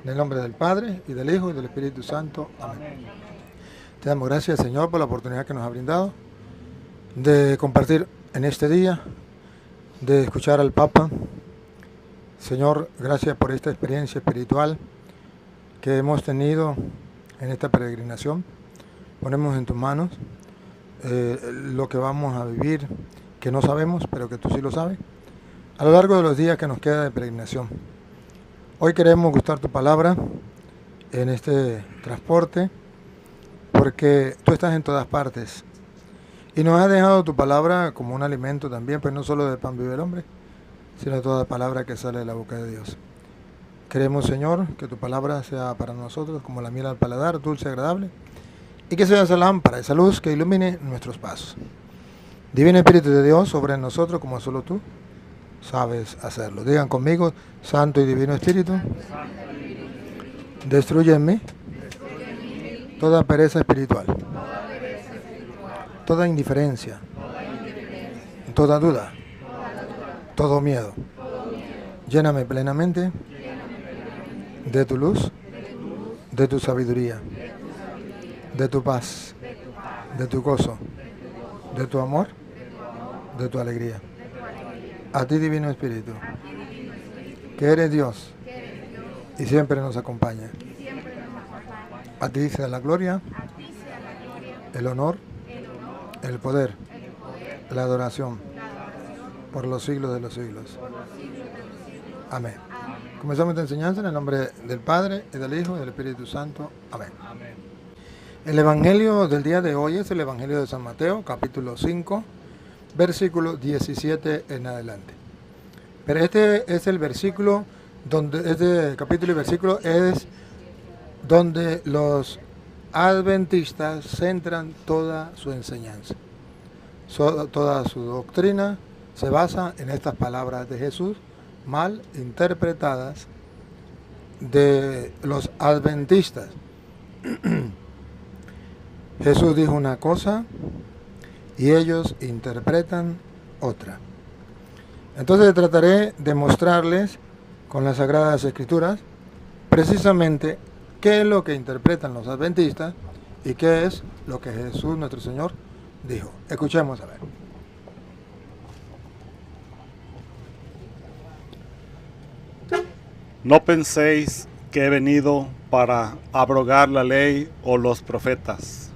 En el nombre del Padre, y del Hijo, y del Espíritu Santo. Amén. Te damos gracias, Señor, por la oportunidad que nos ha brindado de compartir en este día, de escuchar al Papa. Señor, gracias por esta experiencia espiritual que hemos tenido en esta peregrinación. Ponemos en tus manos lo que vamos a vivir, que no sabemos, pero que tú sí lo sabes, a lo largo de los días que nos queda de peregrinación. Hoy queremos gustar tu palabra en este transporte, porque tú estás en todas partes y nos has dejado tu palabra como un alimento también, pues no solo de pan vive el hombre, sino toda palabra que sale de la boca de Dios. Queremos, Señor, que tu palabra sea para nosotros como la miel al paladar, dulce y agradable, y que sea esa lámpara, esa luz que ilumine nuestros pasos. Divino Espíritu de Dios, sobre nosotros como solo tú sabes hacerlo. Digan conmigo: Santo y Divino Espíritu, destruye en mí toda pereza espiritual, toda indiferencia, toda duda, todo miedo. Lléname plenamente de tu luz, de tu sabiduría, de tu paz, de tu gozo, de tu amor, de tu alegría. A ti, Divino Espíritu, que eres Dios y siempre nos acompaña. A ti sea la gloria, el honor, el poder, la adoración, por los siglos de los siglos. Amén. Comenzamos esta enseñanza en el nombre del Padre, y del Hijo, y del Espíritu Santo. Amén. El Evangelio del día de hoy es el Evangelio de San Mateo, capítulo 5, versículo 17 en adelante. Pero este es el versículo donde, este capítulo y versículo es donde los adventistas centran toda su enseñanza. Toda su doctrina se basa en estas palabras de Jesús, mal interpretadas de los adventistas. Jesús dijo una cosa y ellos interpretan otra. Entonces trataré de mostrarles con las Sagradas Escrituras precisamente qué es lo que interpretan los adventistas y qué es lo que Jesús, nuestro Señor, dijo. Escuchemos a ver. No penséis que he venido para abrogar la ley o los profetas.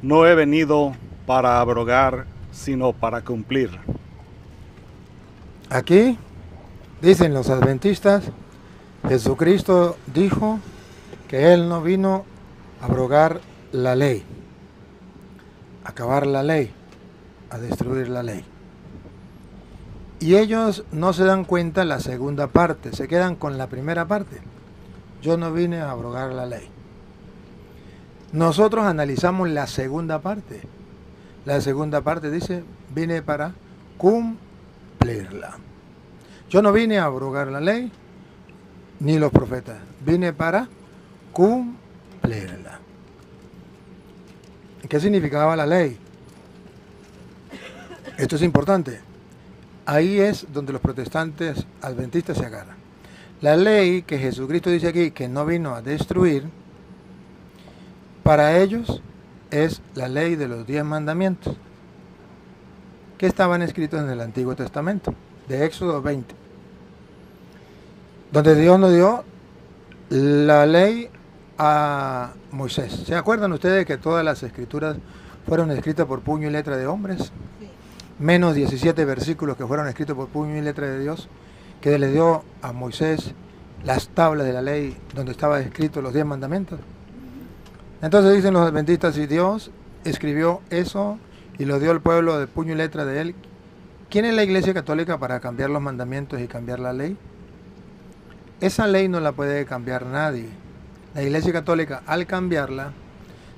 No he venido para abrogar, sino para cumplir. Aquí, dicen los adventistas, Jesucristo dijo que Él no vino a abrogar la ley, a acabar la ley, a destruir la ley. Y ellos no se dan cuenta la segunda parte, se quedan con la primera parte. Yo no vine a abrogar la ley. Nosotros analizamos la segunda parte. La segunda parte dice, vine para cumplirla. Yo no vine a abrogar la ley, ni los profetas. Vine para cumplirla. ¿Qué significaba la ley? Esto es importante. Ahí es donde los protestantes adventistas se agarran. La ley que Jesucristo dice aquí, que no vino a destruir, para ellos es la ley de los 10 mandamientos, que estaban escritos en el Antiguo Testamento, de Éxodo 20, donde Dios nos dio la ley a Moisés. ¿Se acuerdan ustedes que todas las escrituras fueron escritas por puño y letra de hombres? Menos 17 versículos que fueron escritos por puño y letra de Dios, que le dio a Moisés las tablas de la ley donde estaban escritos los 10 mandamientos. Entonces dicen los adventistas, si Dios escribió eso y lo dio al pueblo de puño y letra de Él, ¿quién es la Iglesia Católica para cambiar los mandamientos y cambiar la ley? Esa ley no la puede cambiar nadie. La Iglesia Católica, al cambiarla,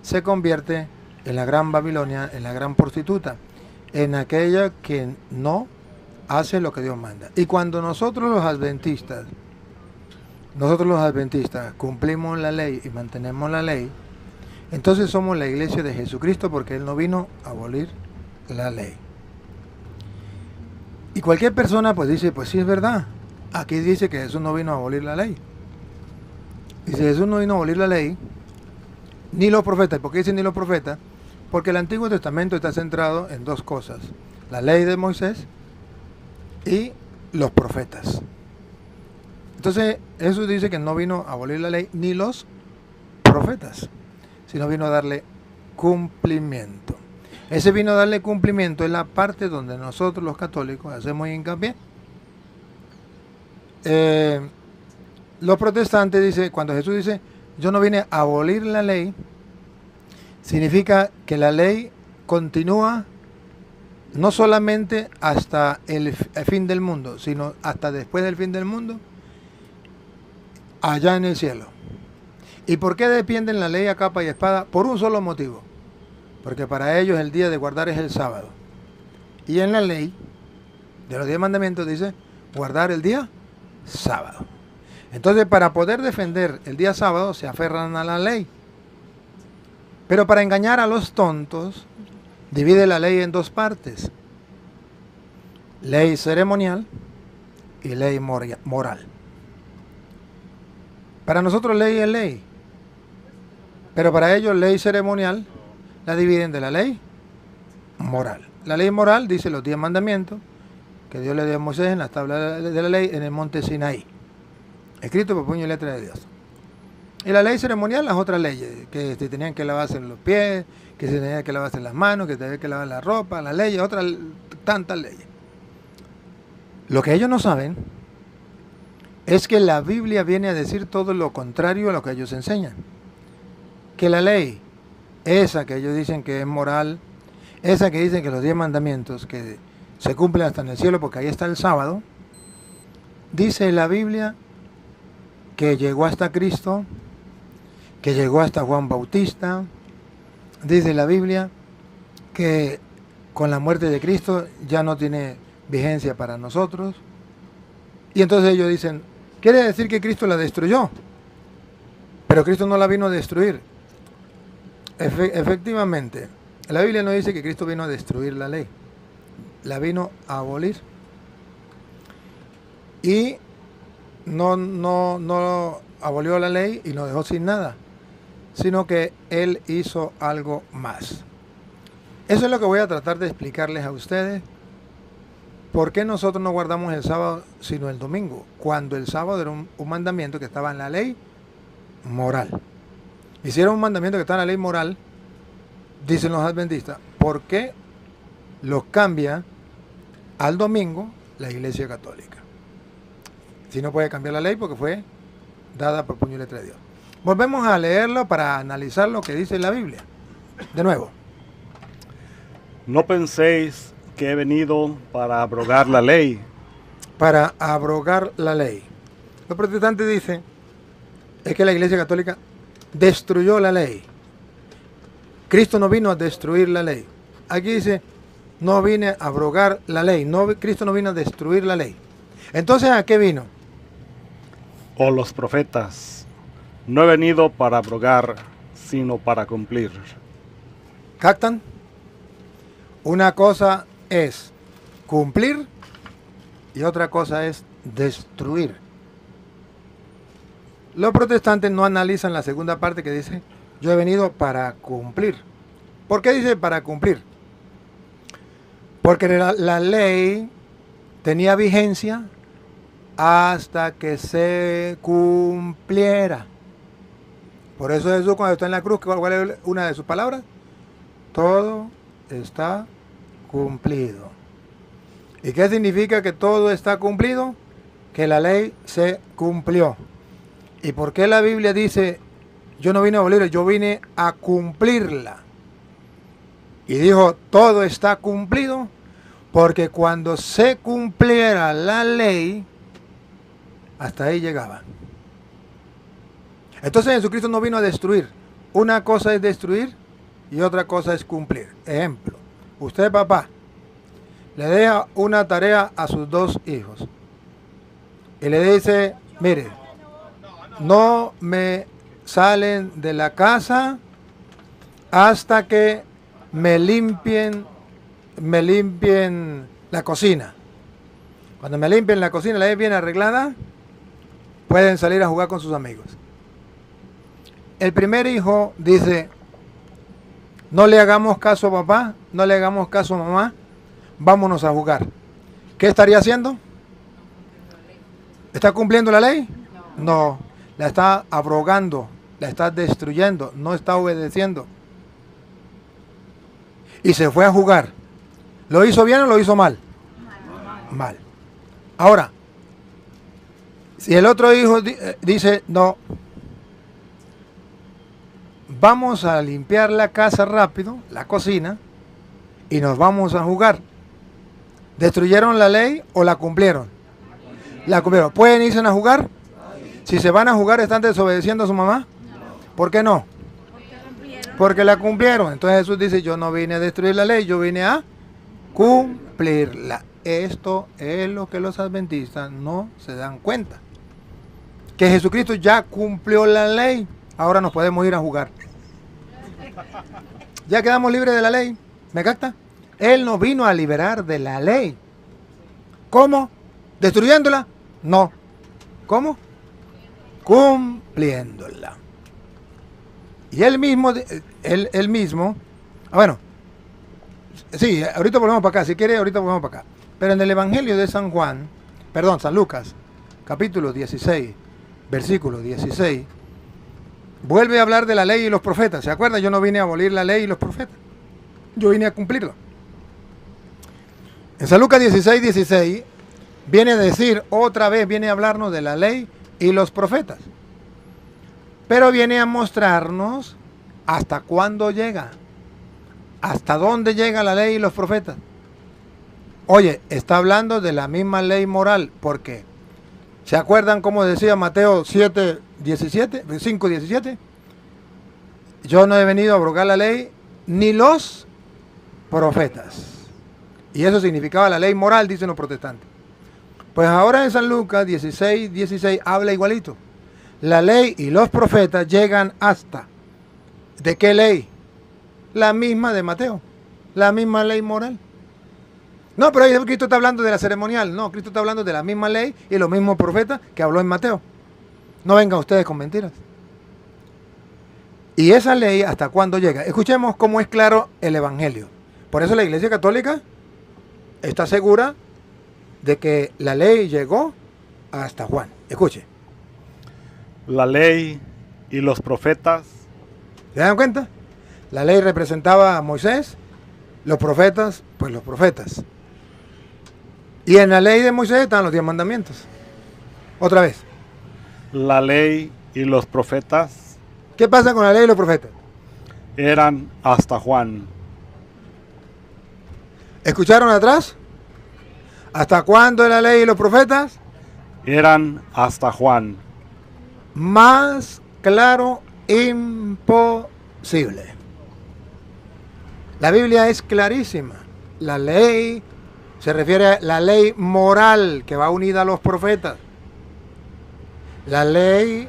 se convierte en la gran Babilonia, en la gran prostituta, en aquella que no hace lo que Dios manda. Y cuando nosotros los adventistas cumplimos la ley y mantenemos la ley, entonces somos la iglesia de Jesucristo, porque Él no vino a abolir la ley. Y cualquier persona pues dice, pues sí es verdad, aquí dice que Jesús no vino a abolir la ley. Dice, Jesús no vino a abolir la ley, ni los profetas. ¿Por qué dice ni los profetas? Porque el Antiguo Testamento está centrado en dos cosas: la ley de Moisés y los profetas. Entonces Jesús dice que no vino a abolir la ley ni los profetas, sino vino a darle cumplimiento. Ese vino a darle cumplimiento es la parte donde nosotros los católicos hacemos hincapié. Los protestantes dicen, cuando Jesús dice yo no vine a abolir la ley, significa que la ley continúa no solamente hasta el fin del mundo, sino hasta después del fin del mundo, allá en el cielo. ¿Y por qué defienden la ley a capa y espada? Por un solo motivo: porque para ellos el día de guardar es el sábado. Y en la ley de los 10 mandamientos dice guardar el día sábado. Entonces, para poder defender el día sábado se aferran a la ley. Pero para engañar a los tontos, divide la ley en dos partes: ley ceremonial y ley moral. Para nosotros ley es ley, pero para ellos ley ceremonial la dividen de la ley moral. La ley moral dice los 10 mandamientos que Dios le dio a Moisés en la tabla de la ley en el monte Sinaí, escrito por puño y letra de Dios. Y la ley ceremonial, las otras leyes, que se tenían que lavarse los pies, que se tenían que lavarse las manos, que se tenían que lavar la ropa, las leyes, otras tantas leyes. Lo que ellos no saben es que la Biblia viene a decir todo lo contrario a lo que ellos enseñan. Que la ley, esa que ellos dicen que es moral, esa que dicen que los 10 mandamientos que se cumplen hasta en el cielo porque ahí está el sábado, dice la Biblia que llegó hasta Cristo, que llegó hasta Juan Bautista. Dice la Biblia que con la muerte de Cristo ya no tiene vigencia para nosotros. Y entonces ellos dicen, quiere decir que Cristo la destruyó, pero Cristo no la vino a destruir. Efectivamente, la Biblia no dice que Cristo vino a destruir la ley, la vino a abolir. Y no abolió la ley y nos dejó sin nada, sino que Él hizo algo más. Eso es lo que voy a tratar de explicarles a ustedes. ¿Por qué nosotros no guardamos el sábado sino el domingo? Cuando el sábado era un mandamiento que estaba en la ley moral. Y si era un mandamiento que está en la ley moral, dicen los adventistas, ¿por qué los cambia al domingo la Iglesia Católica? Si no puede cambiar la ley porque fue dada por puño y letra de Dios. Volvemos a leerlo para analizar lo que dice la Biblia. De nuevo. No penséis que he venido para abrogar la ley. Para abrogar la ley. Los protestantes dicen es que la Iglesia Católica destruyó la ley. Cristo no vino a destruir la ley. Aquí dice, no vine a abrogar la ley. No, Cristo no vino a destruir la ley. Entonces, ¿a qué vino? O los profetas. No he venido para abrogar, sino para cumplir. ¿Captan? Una cosa es cumplir y otra cosa es destruir. Los protestantes no analizan la segunda parte que dice, yo he venido para cumplir. ¿Por qué dice para cumplir? Porque la ley tenía vigencia hasta que se cumpliera. Por eso Jesús cuando está en la cruz, ¿cuál es una de sus palabras? Todo está cumplido. ¿Y qué significa que todo está cumplido? Que la ley se cumplió. ¿Y por qué la Biblia dice, yo no vine a abolir, yo vine a cumplirla? Y dijo, todo está cumplido, porque cuando se cumpliera la ley, hasta ahí llegaba. Entonces Jesucristo no vino a destruir. Una cosa es destruir y otra cosa es cumplir. Ejemplo, usted papá le deja una tarea a sus 2 hijos y le dice, mire, no me salen de la casa hasta que me limpien la cocina. Cuando me limpien la cocina, la vez bien arreglada, pueden salir a jugar con sus amigos. el primer hijo dice, no le hagamos caso a papá, no le hagamos caso a mamá, vámonos a jugar. ¿Qué estaría haciendo? ¿Está cumpliendo la ley? No, la está abrogando, la está destruyendo, no está obedeciendo. Y se fue a jugar. ¿Lo hizo bien o lo hizo mal? Mal. Ahora, si el otro hijo dice, no, vamos a limpiar la casa rápido, la cocina, y nos vamos a jugar. ¿Destruyeron la ley o la cumplieron? La cumplieron. ¿Pueden irse a jugar? Si se van a jugar, ¿están desobedeciendo a su mamá? ¿Por qué no? Porque la cumplieron. Entonces Jesús dice, yo no vine a destruir la ley, yo vine a cumplirla. Esto es lo que los adventistas no se dan cuenta. Que Jesucristo ya cumplió la ley. Ahora nos podemos ir a jugar. Ya quedamos libres de la ley. ¿Me capta? Él nos vino a liberar de la ley. ¿Cómo? ¿Destruyéndola? No. ¿Cómo? Cumpliéndola. Y él mismo, bueno, sí, ahorita volvemos para acá, si quiere ahorita volvemos para acá. Pero en el Evangelio de San Lucas, capítulo 16, versículo 16, vuelve a hablar de la ley y los profetas. ¿Se acuerdan? Yo no vine a abolir la ley y los profetas. Yo vine a cumplirla. En San Lucas 16, 16, viene a decir, otra vez viene a hablarnos de la ley y los profetas. Pero viene a mostrarnos hasta cuándo llega. Hasta dónde llega la ley y los profetas. Oye, está hablando de la misma ley moral. ¿Por qué? ¿Se acuerdan cómo decía Mateo 7, 17, 5, 17? Yo no he venido a abrogar la ley ni los profetas. Y eso significaba la ley moral, dicen los protestantes. Pues ahora en San Lucas 16, 16 habla igualito. La ley y los profetas llegan hasta. ¿De qué ley? La misma de Mateo. La misma ley moral. No, pero ahí Cristo está hablando de la ceremonial. No, Cristo está hablando de la misma ley y los mismos profetas que habló en Mateo. No vengan ustedes con mentiras. ¿Y esa ley hasta cuándo llega? Escuchemos cómo es claro el Evangelio. Por eso la Iglesia Católica está segura de que la ley llegó hasta Juan. Escuche. La ley y los profetas. ¿Se dan cuenta? La ley representaba a Moisés, los profetas, pues los profetas. Y en la ley de Moisés están los 10 mandamientos. Otra vez. La ley y los profetas. ¿Qué pasa con la ley y los profetas? Eran hasta Juan. ¿Escucharon atrás? ¿Hasta cuándo la ley y los profetas? Eran hasta Juan. Más claro, imposible. La Biblia es clarísima. La ley se refiere a la ley moral que va unida a los profetas. La ley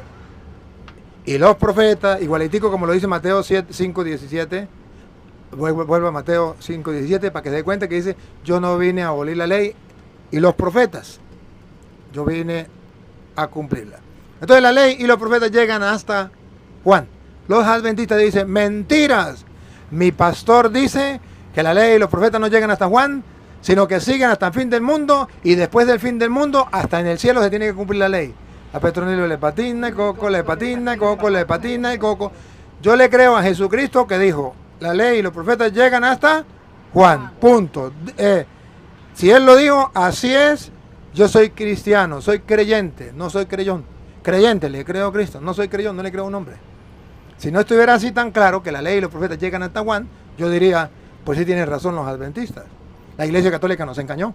y los profetas, igualitico como lo dice Mateo 5, 17. Vuelvo a Mateo 5, 17 para que se dé cuenta que dice, yo no vine a abolir la ley y los profetas. Yo vine a cumplirla. Entonces la ley y los profetas llegan hasta Juan. Los adventistas dicen, mentiras. Mi pastor dice que la ley y los profetas no llegan hasta Juan, sino que siguen hasta el fin del mundo, y después del fin del mundo, hasta en el cielo se tiene que cumplir la ley. A Petronilio le patina, Coco le patina, Coco le patina y Coco. Yo le creo a Jesucristo que dijo, la ley y los profetas llegan hasta Juan, punto. Si él lo dijo, así es. Yo soy cristiano, soy creyente, no soy creyón. Creyente, le creo a Cristo, no soy creyón, no le creo a un hombre. Si no estuviera así tan claro que la ley y los profetas llegan hasta Juan, yo diría, pues sí tienen razón los adventistas. La Iglesia Católica nos engañó.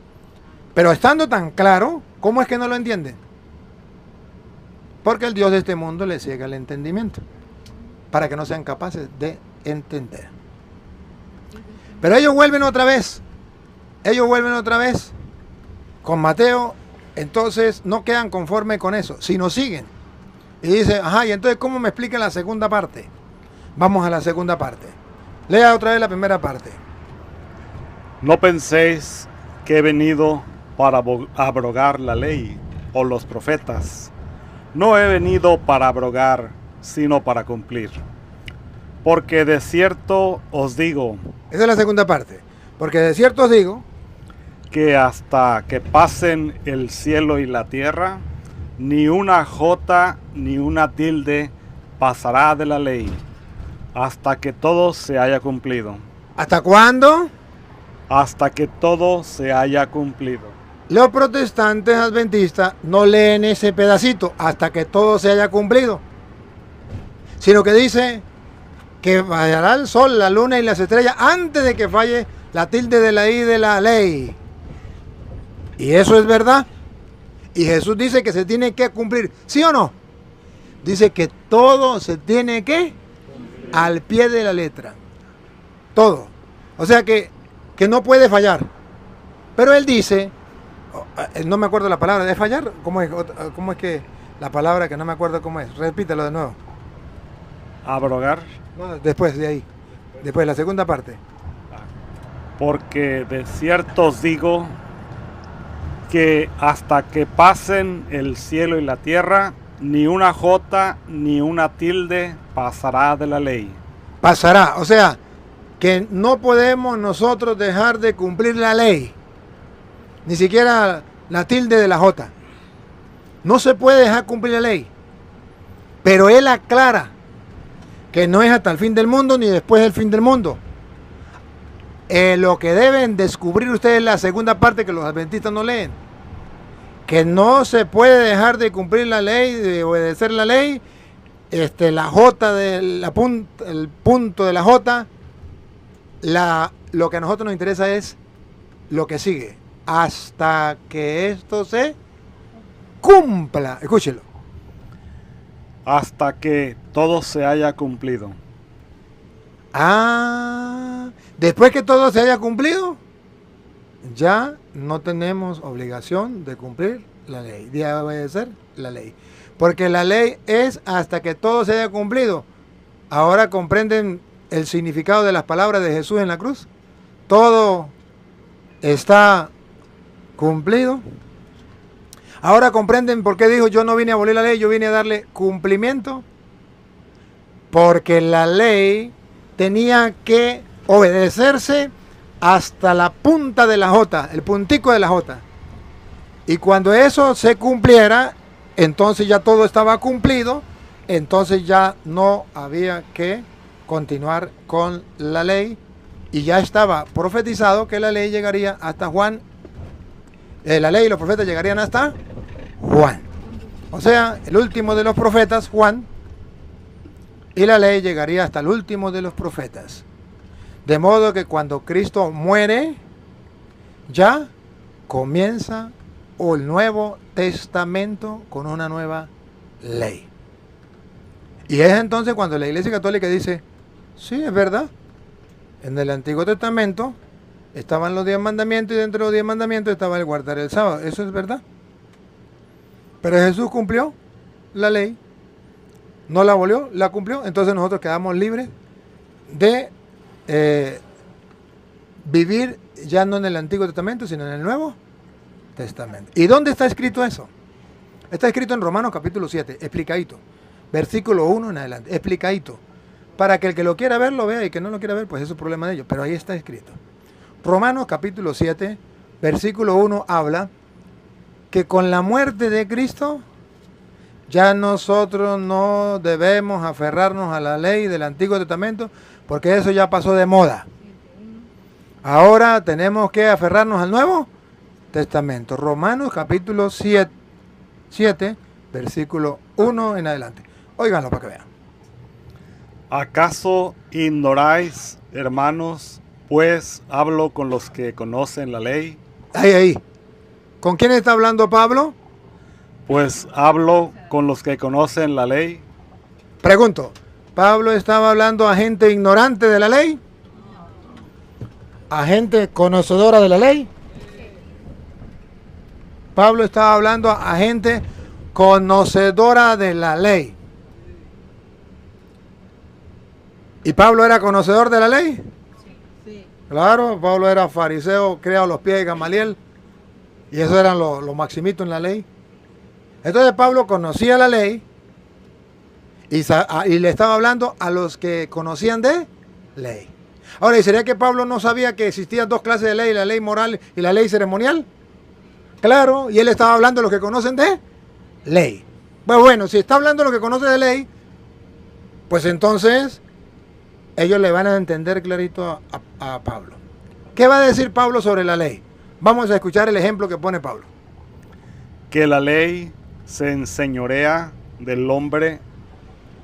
Pero estando tan claro, ¿cómo es que no lo entienden? Porque el Dios de este mundo les ciega el entendimiento, para que no sean capaces de entender. Pero ellos vuelven otra vez con Mateo. Entonces no quedan conforme con eso, sino siguen. Y dice, ajá, y entonces ¿cómo me explica la segunda parte? Vamos a la segunda parte. Lea otra vez la primera parte. No penséis que he venido para abrogar la ley o los profetas. No he venido para abrogar, sino para cumplir. Porque de cierto os digo, esa es la segunda parte, porque de cierto os digo, que hasta que pasen el cielo y la tierra, ni una jota ni una tilde pasará de la ley, hasta que todo se haya cumplido. ¿hasta cuándo? Hasta que todo se haya cumplido. Los protestantes adventistas no leen ese pedacito hasta que todo se haya cumplido, sino que dice que fallará el sol, la luna y las estrellas antes de que falle la tilde de la I de la ley. Y eso es verdad. Y Jesús dice que se tiene que cumplir, ¿sí o no? Dice que todo se tiene que al pie de la letra. Todo. O sea que no puede fallar. Pero él dice, no me acuerdo la palabra, ¿de fallar? ¿Cómo es que la palabra que no me acuerdo cómo es? Repítelo de nuevo. Abrogar. No, después de ahí. Después la segunda parte. Porque de cierto os digo que hasta que pasen el cielo y la tierra, ni una jota ni una tilde pasará de la ley. Pasará, o sea, que no podemos nosotros dejar de cumplir la ley, ni siquiera la tilde de la jota. No se puede dejar cumplir la ley, pero él aclara que no es hasta el fin del mundo ni después del fin del mundo. Lo que deben descubrir ustedes es la segunda parte que los adventistas no leen, que no se puede dejar de cumplir la ley, de obedecer la ley. La jota el punto de la jota, lo que a nosotros nos interesa es lo que sigue, hasta que esto se cumpla. Escúchelo. Hasta que todo se haya cumplido. Después que todo se haya cumplido, ya no tenemos obligación de cumplir la ley, de obedecer la ley. Porque la ley es hasta que todo se haya cumplido. Ahora comprenden el significado de las palabras de Jesús en la cruz. Todo está cumplido. Ahora comprenden por qué dijo: yo no vine a abolir la ley, yo vine a darle cumplimiento. Porque la ley tenía que obedecerse hasta la punta de la jota, el puntico de la jota. Y cuando eso se cumpliera, entonces ya todo estaba cumplido, entonces ya no había que continuar con la ley, y ya estaba profetizado que la ley llegaría hasta Juan. La ley y los profetas llegarían hasta Juan. O sea, el último de los profetas, Juan, y la ley llegaría hasta el último de los profetas. De modo que cuando Cristo muere, ya comienza el Nuevo Testamento con una nueva ley. Y es entonces cuando la Iglesia Católica dice: sí, es verdad, en el Antiguo Testamento estaban los 10 mandamientos, y dentro de los 10 mandamientos estaba el guardar el sábado. Eso es verdad. Pero Jesús cumplió la ley, no la abolió, la cumplió. Entonces nosotros quedamos libres de vivir ya no en el Antiguo Testamento, sino en el Nuevo Testamento. ¿Y dónde está escrito eso? Está escrito en Romanos capítulo 7, explicadito, versículo 1 en adelante, explicadito, para que el que lo quiera ver lo vea, y que no lo quiera ver, pues eso es problema de ellos, pero ahí está escrito. Romanos capítulo 7, versículo 1 habla que con la muerte de Cristo ya nosotros no debemos aferrarnos a la ley del Antiguo Testamento, porque eso ya pasó de moda. Ahora tenemos que aferrarnos al Nuevo Testamento. Romanos capítulo 7, versículo 1 en adelante. Óiganlo para que vean. ¿Acaso ignoráis, hermanos, pues hablo con los que conocen la ley? Ahí. ¿Con quién está hablando Pablo? Pues hablo con los que conocen la ley. Pregunto, ¿Pablo estaba hablando a gente ignorante de la ley? ¿A gente conocedora de la ley? Pablo estaba hablando a gente conocedora de la ley. ¿Y Pablo era conocedor de la ley? Sí. Claro, Pablo era fariseo, criado a los pies de Gamaliel, y eso eran los maximitos en la ley. Entonces Pablo conocía la ley, Y le estaba hablando a los que conocían de ley. Ahora, ¿y sería que Pablo no sabía que existían dos clases de ley, la ley moral y la ley ceremonial? Claro, y él estaba hablando de los que conocen de ley. Pues bueno, si está hablando de los que conocen de ley, pues entonces ellos le van a entender clarito a Pablo. ¿Qué va a decir Pablo sobre la ley? Vamos a escuchar el ejemplo que pone Pablo. Que la ley se enseñorea del hombre.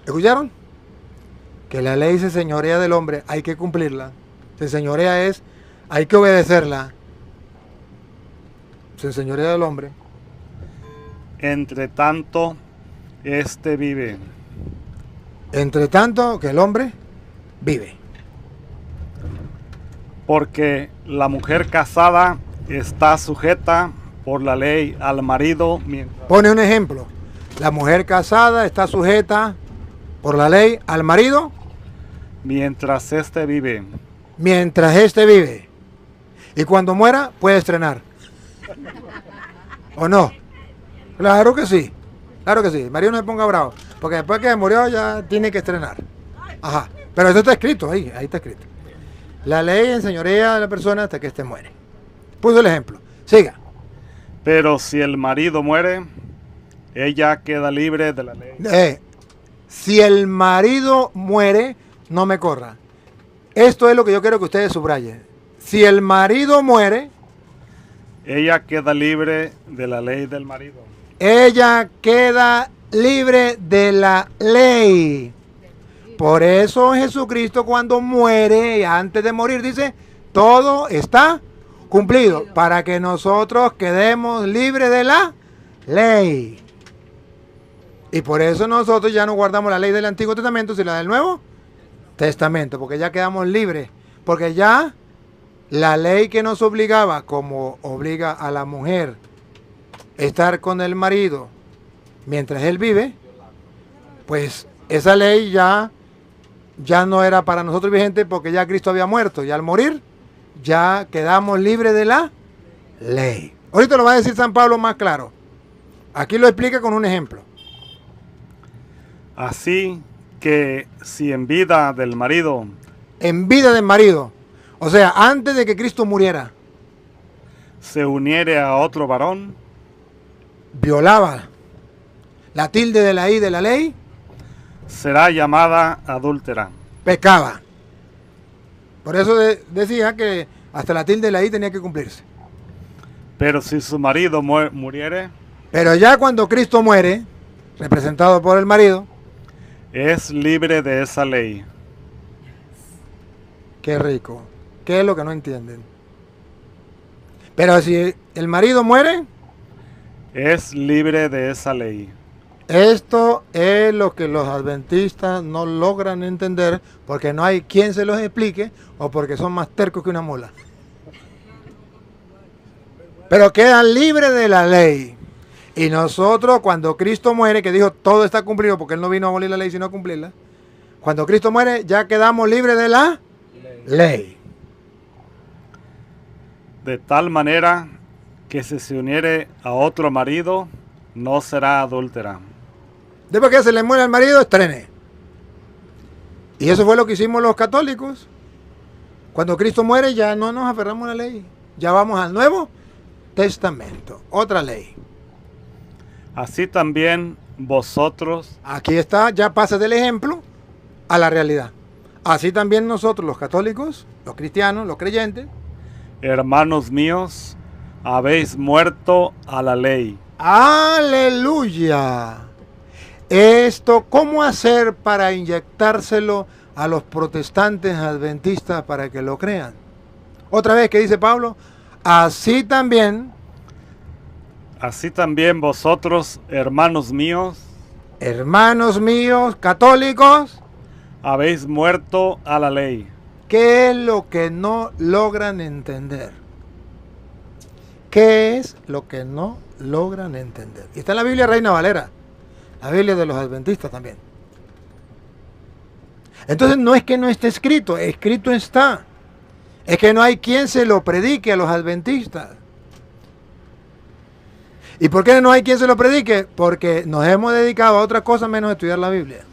¿Escucharon? Que la ley se señorea del hombre, hay que cumplirla. Se señorea es, hay que obedecerla. Se enseñorea del hombre. Entre tanto, éste vive. Entre tanto que el hombre vive. Porque la mujer casada está sujeta por la ley al marido. Pone un ejemplo. La mujer casada está sujeta por la ley al marido. Mientras éste vive. Mientras éste vive. Y cuando muera, puede estrenar. ¿O no? Claro que sí. Claro que sí. El marido no se ponga bravo. Porque después que murió ya tiene que estrenar. Ajá. Pero eso está escrito ahí. Ahí está escrito. La ley enseñorea a la persona hasta que éste muere. Puso el ejemplo. Siga. Pero si el marido muere, ella queda libre de la ley. Si el marido muere, no me corra. Esto es lo que yo quiero que ustedes subrayen. Si el marido muere, ella queda libre de la ley del marido. Ella queda libre de la ley. Por eso Jesucristo cuando muere, antes de morir, dice, todo está cumplido, para que nosotros quedemos libres de la ley. Y por eso nosotros ya no guardamos la ley del Antiguo Testamento, sino la del Nuevo Testamento, porque ya quedamos libres, porque ya la ley que nos obligaba, como obliga a la mujer estar con el marido mientras él vive, pues esa ley ya no era para nosotros vigente, porque ya Cristo había muerto, y al morir ya quedamos libres de la ley. Ahorita lo va a decir San Pablo más claro. Aquí lo explica con un ejemplo. Así que si en vida del marido, en vida del marido, o sea, antes de que Cristo muriera, se uniere a otro varón, violaba la tilde de la I de la ley, será llamada adúltera. Pecaba. Por eso decía que hasta la tilde de la I tenía que cumplirse. Pero si su marido muriere, pero ya cuando Cristo muere, representado por el marido, es libre de esa ley. Qué rico. ¿Qué es lo que no entienden? Pero si el marido muere, es libre de esa ley. Esto es lo que los adventistas no logran entender, porque no hay quien se los explique, o porque son más tercos que una mula. Pero quedan libres de la ley. Y nosotros, cuando Cristo muere, que dijo todo está cumplido, porque Él no vino a abolir la ley, sino a cumplirla. Cuando Cristo muere, ya quedamos libres de la ley. De tal manera que si se uniere a otro marido, no será adúltera. Después que se le muere al marido, estrene. Y eso fue lo que hicimos los católicos. Cuando Cristo muere, ya no nos aferramos a la ley. Ya vamos al Nuevo Testamento, otra ley. Así también vosotros. Aquí está, ya pasa del ejemplo a la realidad. Así también nosotros, los católicos, los cristianos, los creyentes, hermanos míos, habéis muerto a la ley. ¡Aleluya! Esto, ¿cómo hacer para inyectárselo a los protestantes adventistas para que lo crean? Otra vez, ¿qué dice Pablo? Así también vosotros, hermanos míos, católicos, habéis muerto a la ley. ¿Qué es lo que no logran entender? ¿Qué es lo que no logran entender? Y está en la Biblia Reina Valera, la Biblia de los adventistas también. Entonces no es que no esté escrito, escrito está. Es que no hay quien se lo predique a los adventistas. ¿Y por qué no hay quien se lo predique? Porque nos hemos dedicado a otra cosa menos estudiar la Biblia.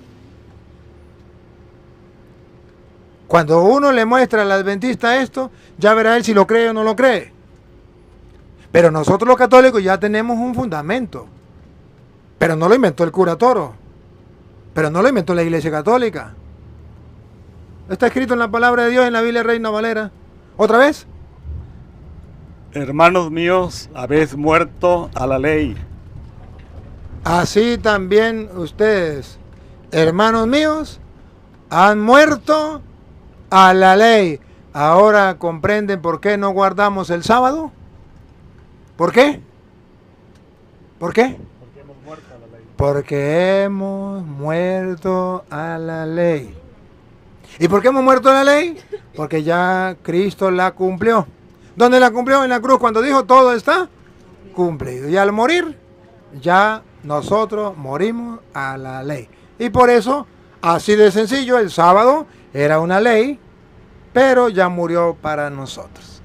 Cuando uno le muestra al adventista esto, ya verá él si lo cree o no lo cree. Pero nosotros los católicos ya tenemos un fundamento. Pero no lo inventó el cura Toro. Pero no lo inventó la Iglesia Católica. Está escrito en la palabra de Dios en la Biblia Reina Valera. ¿Otra vez? Hermanos míos, habéis muerto a la ley. Así también ustedes, hermanos míos, han muerto a la ley. Ahora comprenden por qué no guardamos el sábado. ¿Por qué? ¿Por qué? Porque hemos muerto a la ley. Porque hemos muerto a la ley. ¿Y por qué hemos muerto a la ley? Porque ya Cristo la cumplió. ¿Dónde la cumplió? En la cruz, cuando dijo todo está cumplido. Y al morir, ya nosotros morimos a la ley. Y por eso, así de sencillo, el sábado era una ley, pero ya murió para nosotros.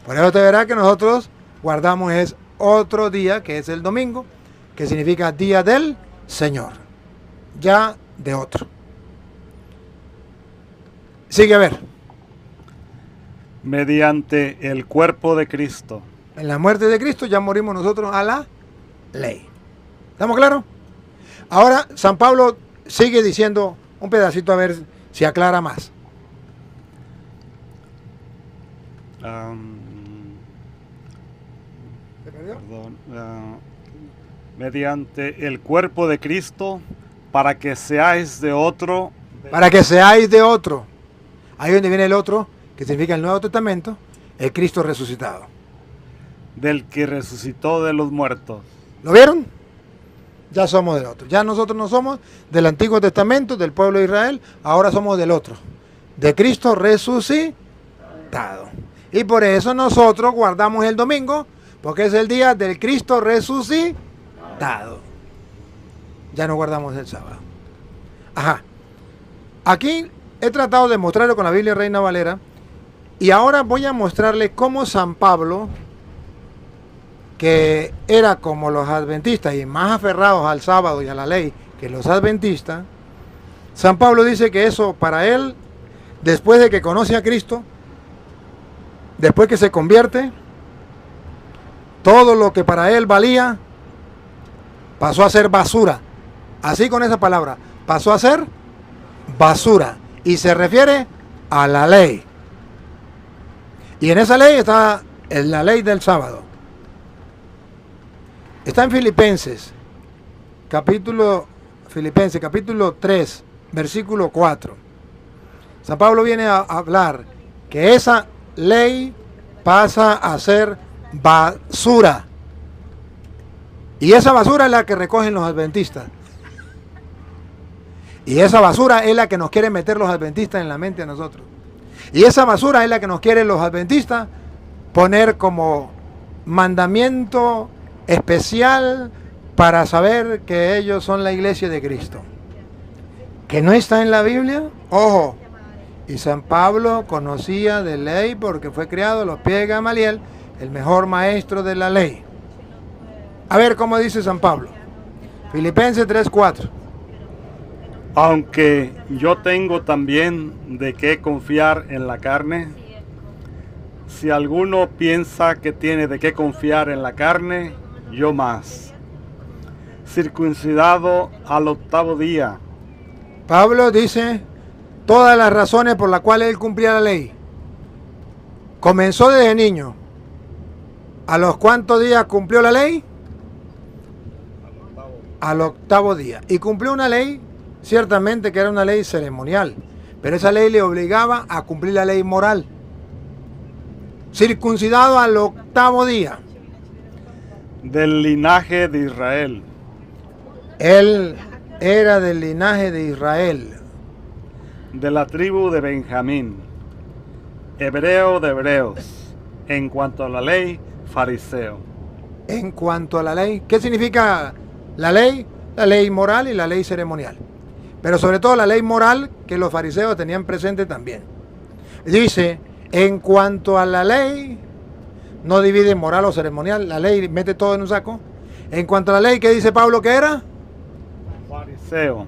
Por eso te verá que nosotros guardamos es otro día, que es el domingo, que significa día del Señor, ya de otro. Sigue a ver. Mediante el cuerpo de Cristo. En la muerte de Cristo ya morimos nosotros a la ley. ¿Estamos claros? Ahora San Pablo sigue diciendo un pedacito a ver si aclara más. Perdón, mediante el cuerpo de Cristo, para que seáis de otro. Para que seáis de otro. Ahí donde viene el otro, que significa el Nuevo Testamento, el Cristo resucitado. Del que resucitó de los muertos. ¿Lo vieron? Ya somos del otro. Ya nosotros no somos del Antiguo Testamento, del pueblo de Israel, ahora somos del otro. De Cristo resucitado. Y por eso nosotros guardamos el domingo, porque es el día del Cristo resucitado. Ya no guardamos el sábado. Ajá. Aquí he tratado de mostrarlo con la Biblia Reina Valera. Y ahora voy a mostrarle cómo San Pablo, que era como los adventistas y más aferrados al sábado y a la ley que los adventistas, San Pablo dice que eso para él, después de que conoce a Cristo, después que se convierte, todo lo que para él valía pasó a ser basura. Así con esa palabra, pasó a ser basura. Y se refiere a la ley. Y en esa ley está la ley del sábado. Está en Filipenses, capítulo 3, versículo 4. San Pablo viene a hablar que esa ley pasa a ser basura. Y esa basura es la que recogen los adventistas. Y esa basura es la que nos quieren meter los adventistas en la mente a nosotros. Y esa basura es la que nos quieren los adventistas poner como mandamiento especial para saber que ellos son la iglesia de Cristo. Que no está en la Biblia, ojo. Y San Pablo conocía de ley porque fue criado a los pies de Gamaliel, el mejor maestro de la ley. A ver cómo dice San Pablo. Filipenses 3:4. Aunque yo tengo también de qué confiar en la carne, si alguno piensa que tiene de qué confiar en la carne, yo más. Circuncidado al 8º día. Pablo dice todas las razones por las cuales él cumplía la ley. Comenzó desde niño. ¿A los cuántos días cumplió la ley? Al 8º día. Y cumplió una ley, ciertamente que era una ley ceremonial, pero esa ley le obligaba a cumplir la ley moral. Circuncidado al 8º día. Del linaje de Israel. Él era del linaje de Israel. De la tribu de Benjamín. Hebreo de hebreos. En cuanto a la ley, fariseo. En cuanto a la ley, ¿qué significa la ley? La ley moral y la ley ceremonial. Pero sobre todo la ley moral que los fariseos tenían presente también. Dice, en cuanto a la ley, no divide moral o ceremonial, la ley mete todo en un saco. En cuanto a la ley, ¿qué dice Pablo que era? Fariseo.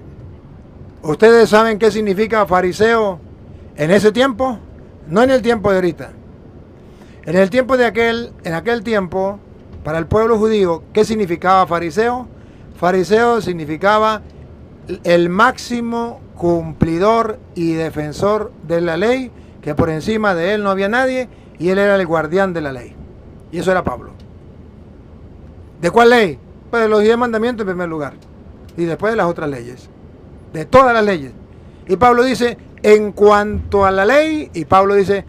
¿Ustedes saben qué significa fariseo En ese tiempo, no en el tiempo de ahorita, en aquel tiempo, para el pueblo judío, ¿qué significaba fariseo? Fariseo significaba el máximo cumplidor y defensor de la ley, que por encima de él no había nadie, y él era el guardián de la ley. Y eso era Pablo. ¿De cuál ley? Pues de los 10 mandamientos en primer lugar, y después de las otras leyes, de todas las leyes. Y Pablo dice, en cuanto a la ley, y Pablo dice,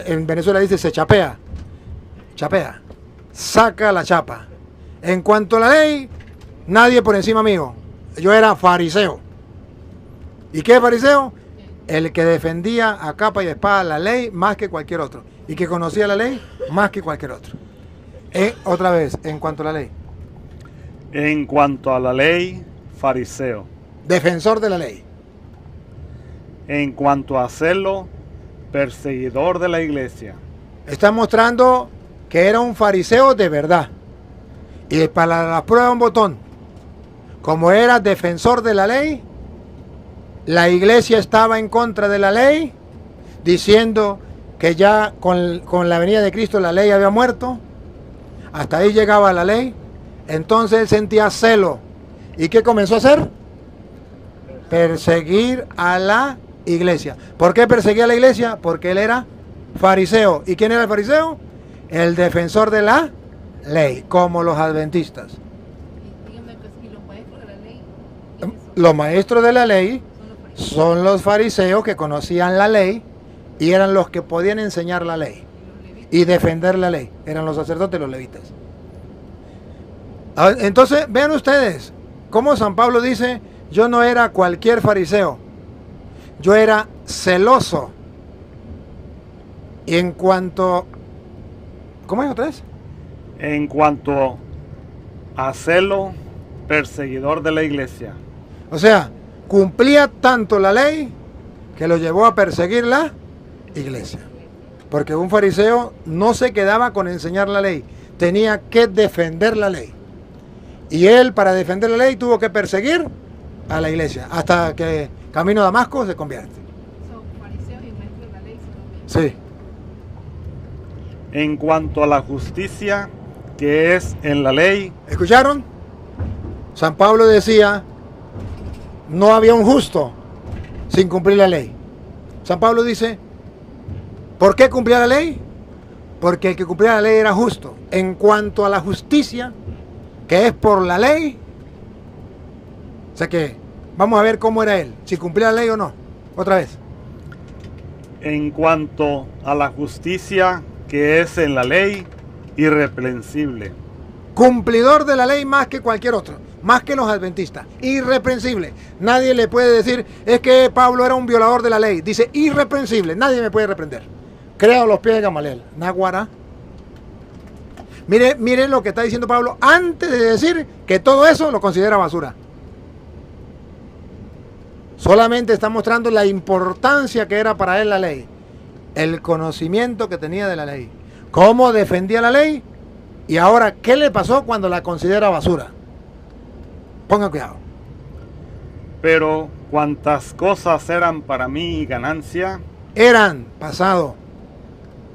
en Venezuela dice, se chapea, saca la chapa. En cuanto a la ley, nadie por encima mío. Yo era fariseo. ¿Y qué es fariseo? El que defendía a capa y espada la ley más que cualquier otro. Y que conocía la ley más que cualquier otro. Otra vez, en cuanto a la ley. En cuanto a la ley, fariseo. Defensor de la ley. En cuanto a celo, perseguidor de la iglesia. Está mostrando que era un fariseo de verdad. Y para la prueba un botón. Como era defensor de la ley, la iglesia estaba en contra de la ley, diciendo que ya con la venida de Cristo la ley había muerto. Hasta ahí llegaba la ley. Entonces él sentía celo. ¿Y qué comenzó a hacer? Perseguir a la iglesia. ¿Por qué perseguía a la iglesia? Porque él era fariseo. ¿Y quién era el fariseo? El defensor de la ley, como los adventistas. Los maestros de la ley son los fariseos que conocían la ley y eran los que podían enseñar la ley y defender la ley. Eran los sacerdotes, los levitas. Entonces, vean ustedes cómo San Pablo dice, yo no era cualquier fariseo, yo era celoso. Y en cuanto... ¿Cómo es otra vez? En cuanto a celo, perseguidor de la iglesia. O sea, cumplía tanto la ley que lo llevó a perseguir la iglesia. Porque un fariseo no se quedaba con enseñar la ley, tenía que defender la ley. Y él, para defender la ley, tuvo que perseguir a la iglesia, hasta que camino a Damasco se convierte. Sí. En cuanto a la justicia que es en la ley. ¿Escucharon? San Pablo decía, no había un justo sin cumplir la ley. San Pablo dice, ¿por qué cumplía la ley? Porque el que cumplía la ley era justo. En cuanto a la justicia, que es por la ley, o sea que vamos a ver cómo era él, si cumplía la ley o no. Otra vez. En cuanto a la justicia que es en la ley, irreprensible. Cumplidor de la ley más que cualquier otro, más que los adventistas, irreprensible. Nadie le puede decir, es que Pablo era un violador de la ley. Dice, irreprensible, nadie me puede reprender. Creo los pies de Gamaliel. Naguará. Mire lo que está diciendo Pablo antes de decir que todo eso lo considera basura. Solamente está mostrando la importancia que era para él la ley. El conocimiento que tenía de la ley. Cómo defendía la ley. Y ahora, ¿qué le pasó cuando la considera basura? Pongan cuidado. Pero cuantas cosas eran para mí ganancia. Eran, pasado.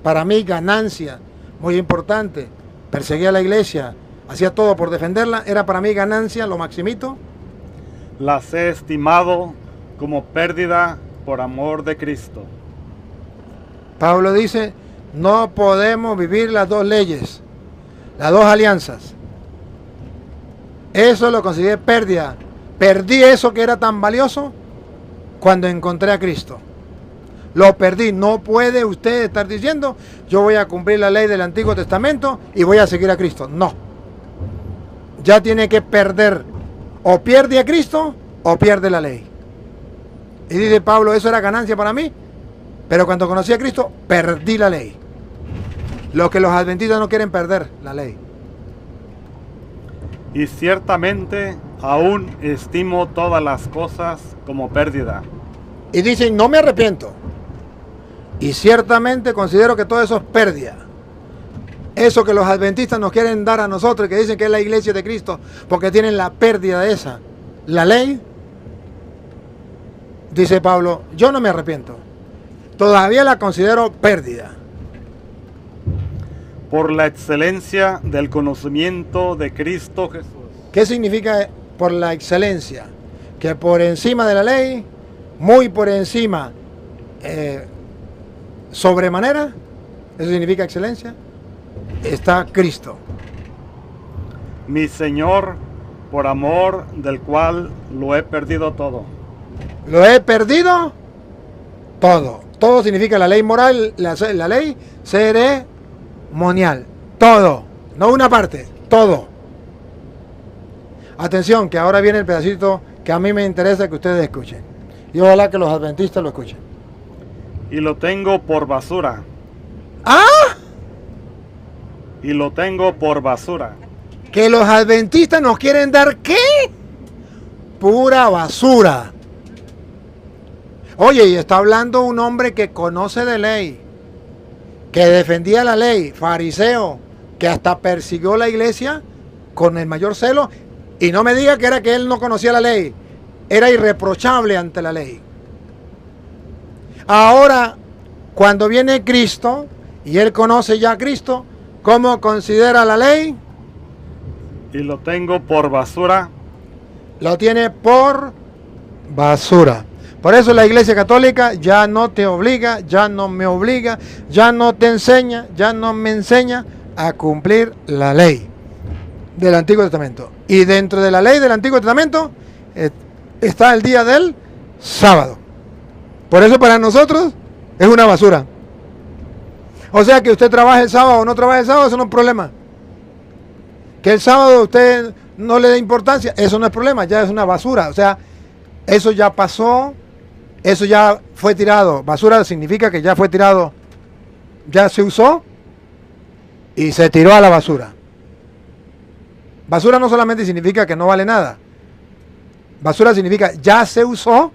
Para mí ganancia. Muy importante. Perseguía a la iglesia. Hacía todo por defenderla. Era para mí ganancia, lo maximito. Las he estimado como pérdida por amor de Cristo. Pablo dice, no podemos vivir las dos leyes, las dos alianzas. Eso lo consideré pérdida. Perdí eso que era tan valioso cuando encontré a Cristo. Lo perdí. No puede usted estar diciendo, yo voy a cumplir la ley del Antiguo Testamento y voy a seguir a Cristo. No. Ya tiene que perder. O pierde a Cristo o pierde la ley. Y dice Pablo, eso era ganancia para mí. Pero cuando conocí a Cristo, perdí la ley. Lo que los adventistas no quieren perder, la ley. Y ciertamente aún estimo todas las cosas como pérdida. Y dicen, no me arrepiento. Y ciertamente considero que todo eso es pérdida. Eso que los adventistas nos quieren dar a nosotros, que dicen que es la iglesia de Cristo, porque tienen la pérdida de esa. La ley, dice Pablo, yo no me arrepiento. todavía la considero pérdida. Por la excelencia del conocimiento de Cristo Jesús. ¿Qué significa por la excelencia? Que por encima de la ley, muy por encima, sobremanera, eso significa excelencia, está Cristo. Mi Señor, por amor del cual lo he perdido todo. Lo he perdido todo. Todo significa la ley moral, la ley ceremonial. Todo. No una parte, todo. Atención, que ahora viene el pedacito que a mí me interesa que ustedes escuchen. Y ojalá que los adventistas lo escuchen. Y lo tengo por basura. ¡Ah! Y lo tengo por basura. Que los adventistas nos quieren dar ¿qué? Pura basura. Oye, y está hablando un hombre que conoce de ley, que defendía la ley, fariseo, que hasta persiguió la iglesia con el mayor celo. Y no me diga que era que él no conocía la ley, era irreprochable ante la ley. Ahora, cuando viene Cristo, y él conoce ya a Cristo, ¿cómo considera la ley? Y lo tengo por basura. Lo tiene por basura. Por eso la Iglesia Católica ya no te obliga, ya no me obliga, ya no te enseña, ya no me enseña a cumplir la ley del Antiguo Testamento. Y dentro de la ley del Antiguo Testamento está el día del sábado. Por eso para nosotros es una basura. O sea que usted trabaje el sábado o no trabaje el sábado, eso no es problema. Que el sábado usted no le dé importancia, eso no es problema, ya es una basura. O sea, eso ya pasó, eso ya fue tirado. Basura significa que ya fue tirado, ya se usó y se tiró a la basura. Basura no solamente significa que no vale nada. Basura significa ya se usó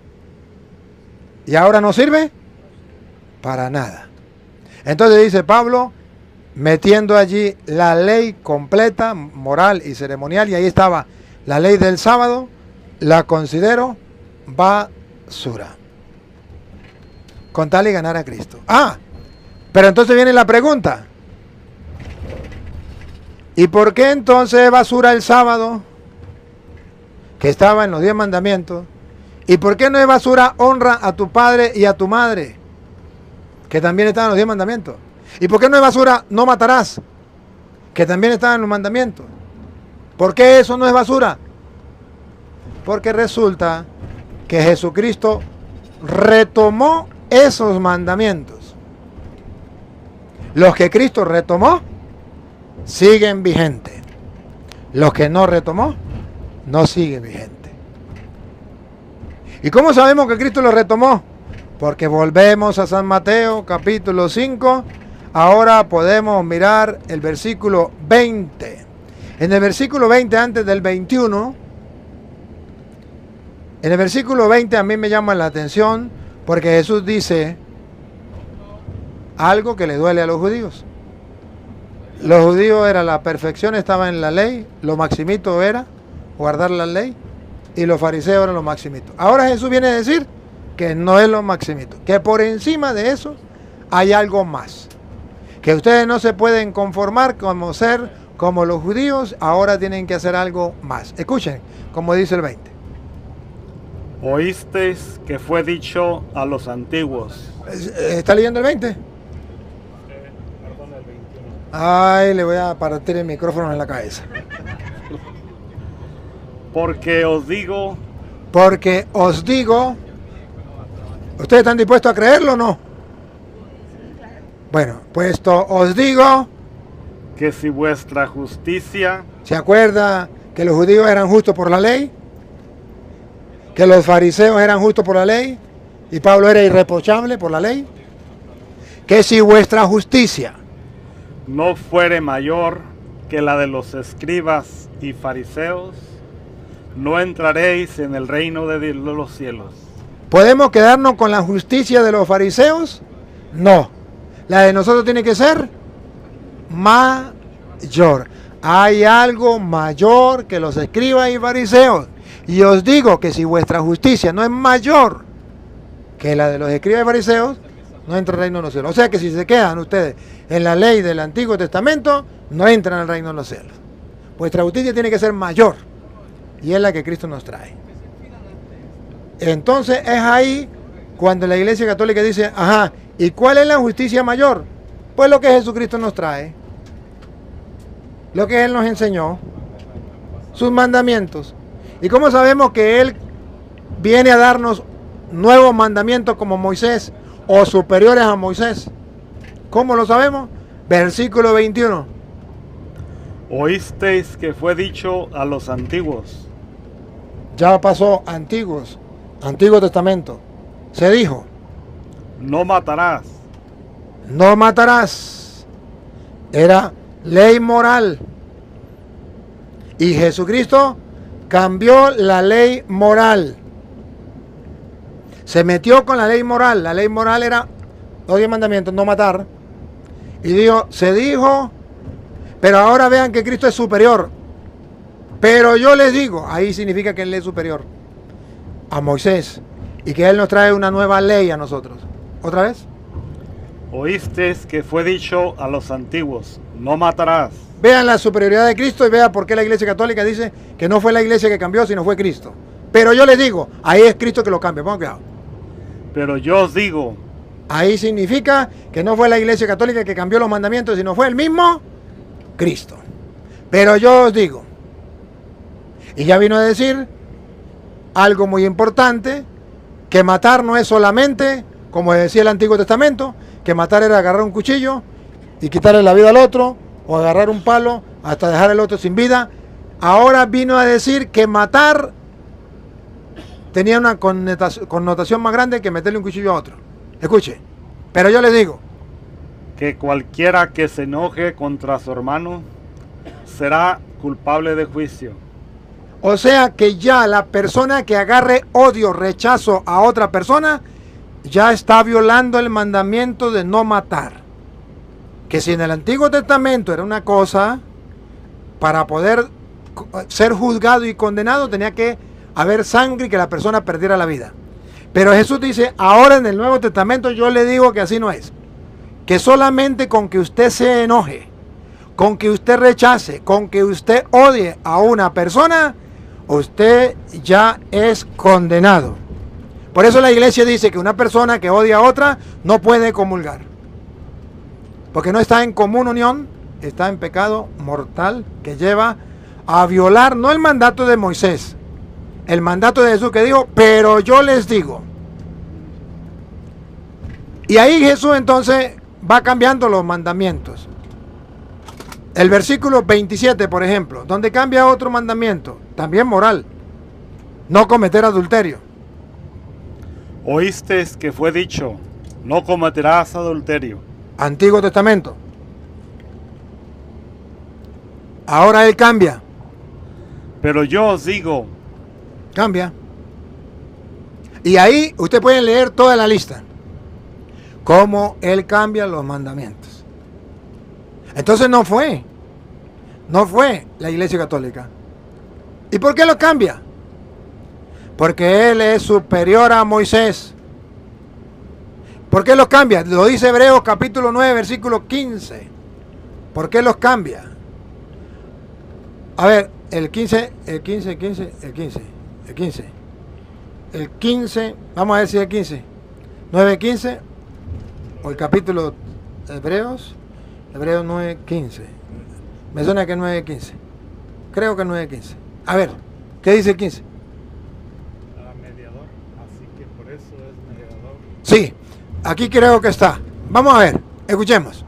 y ahora no sirve para nada. Entonces dice Pablo, metiendo allí la ley completa, moral y ceremonial, y ahí estaba la ley del sábado, la considero basura. Con tal y ganar a Cristo. Ah, pero entonces viene la pregunta. ¿Y por qué entonces es basura el sábado? Que estaba en los 10 mandamientos. ¿Y por qué no es basura honra a tu padre y a tu madre? Que también estaban en los 10 mandamientos. ¿Y por qué no es basura no matarás? Que también estaban en los mandamientos. ¿Por qué eso no es basura? Porque resulta que Jesucristo retomó esos mandamientos. Los que Cristo retomó siguen vigentes. Los que no retomó no siguen vigentes. ¿Y cómo sabemos que Cristo los retomó? Porque volvemos a San Mateo capítulo 5. Ahora podemos mirar el versículo 20. En el versículo 20 antes del 21, en el versículo 20 a mí me llama la atención porque Jesús dice algo que le duele a los judíos. Los judíos era la perfección, estaba en la ley, lo maximito era guardar la ley y los fariseos eran lo maximito. Ahora Jesús viene a decir que no es lo maximito, que por encima de eso hay algo más. Que ustedes no se pueden conformar como ser como los judíos, ahora tienen que hacer algo más. Escuchen, como dice el 20. Oísteis que fue dicho a los antiguos. ¿Está leyendo el 20? Ay, le voy a partir el micrófono en la cabeza. Porque os digo. Porque os digo. ¿Ustedes están dispuestos a creerlo o no? Bueno, puesto os digo. Que si vuestra justicia. ¿Se acuerda que los judíos eran justos por la ley? Que los fariseos eran justos por la ley. Y Pablo era irreprochable por la ley. Que si vuestra justicia no fuere mayor que la de los escribas y fariseos, no entraréis en el reino de los cielos. ¿Podemos quedarnos con la justicia de los fariseos? No. La de nosotros tiene que ser mayor. Hay algo mayor que los escribas y fariseos. Y os digo que si vuestra justicia no es mayor que la de los escribas y fariseos, no entra al reino de los cielos. O sea que si se quedan ustedes en la ley del Antiguo Testamento, no entran al reino de los cielos. Vuestra justicia tiene que ser mayor, y es la que Cristo nos trae. Entonces es ahí cuando la Iglesia Católica dice, ajá, ¿y cuál es la justicia mayor? Pues lo que Jesucristo nos trae, lo que Él nos enseñó, sus mandamientos. ¿Y cómo sabemos que Él viene a darnos nuevos mandamientos como Moisés o superiores a Moisés? ¿Cómo lo sabemos? Versículo 21. Oísteis que fue dicho a los antiguos. Ya pasó antiguos, Antiguo Testamento. Se dijo, No matarás. no matarás. Era ley moral. Y Jesucristo cambió la ley moral. Se metió con la ley moral. La ley moral era los 10 mandamientos, no matar. Y dijo, se dijo, pero ahora vean que Cristo es superior. Pero yo les digo, ahí significa que Él es superior a Moisés y que Él nos trae una nueva ley a nosotros. ¿Otra vez? Oísteis que fue dicho a los antiguos. No matarás. Vean la superioridad de Cristo y vean por qué la Iglesia Católica dice que no fue la Iglesia que cambió, sino fue Cristo. Pero yo les digo, ahí es Cristo que lo cambia. Pongan cuidado. Pero yo os digo. Ahí significa que no fue la Iglesia Católica que cambió los mandamientos, sino fue el mismo Cristo. Pero yo os digo, y ya vino a decir algo muy importante, que matar no es solamente, como decía el Antiguo Testamento, que matar era agarrar un cuchillo y quitarle la vida al otro, o agarrar un palo hasta dejar al otro sin vida. Ahora vino a decir que matar tenía una connotación más grande que meterle un cuchillo a otro. Escuche, pero yo les digo, Que cualquiera que se enoje contra su hermano será culpable de juicio. o sea que ya la persona que agarre odio, rechazo a otra persona, ya está violando el mandamiento de no matar. Que si en el Antiguo Testamento era una cosa, para poder ser juzgado y condenado tenía que haber sangre y que la persona perdiera la vida. Pero Jesús dice, ahora en el Nuevo Testamento yo le digo que así no es. Que solamente con que usted se enoje, con que usted rechace, con que usted odie a una persona, usted ya es condenado. Por eso la Iglesia dice que una persona que odia a otra no puede comulgar. Porque no está en común unión, está en pecado mortal que lleva a violar no el mandato de Moisés, el mandato de Jesús que dijo, pero yo les digo. Y ahí Jesús entonces va cambiando los mandamientos. El versículo 27, por ejemplo, donde cambia otro mandamiento, también moral, no cometer adulterio. Oísteis que fue dicho, no cometerás adulterio. Antiguo Testamento. Ahora él cambia. Pero yo os digo. Cambia. Y ahí usted puede leer toda la lista. Cómo él cambia los mandamientos. Entonces no fue la Iglesia Católica. ¿Y por qué lo cambia? Porque él es superior a Moisés. ¿Por qué los cambia? Lo dice Hebreos capítulo 9, versículo 15. ¿Por qué los cambia? A ver, el 15, vamos a ver si es el 15. 9:15 o el capítulo Hebreos 9:15. Me suena que es 9:15. Creo que es 9:15. A ver, ¿qué dice el 15? Mediador, así que por eso es mediador. Sí, aquí creo que está. Vamos a ver, escuchemos.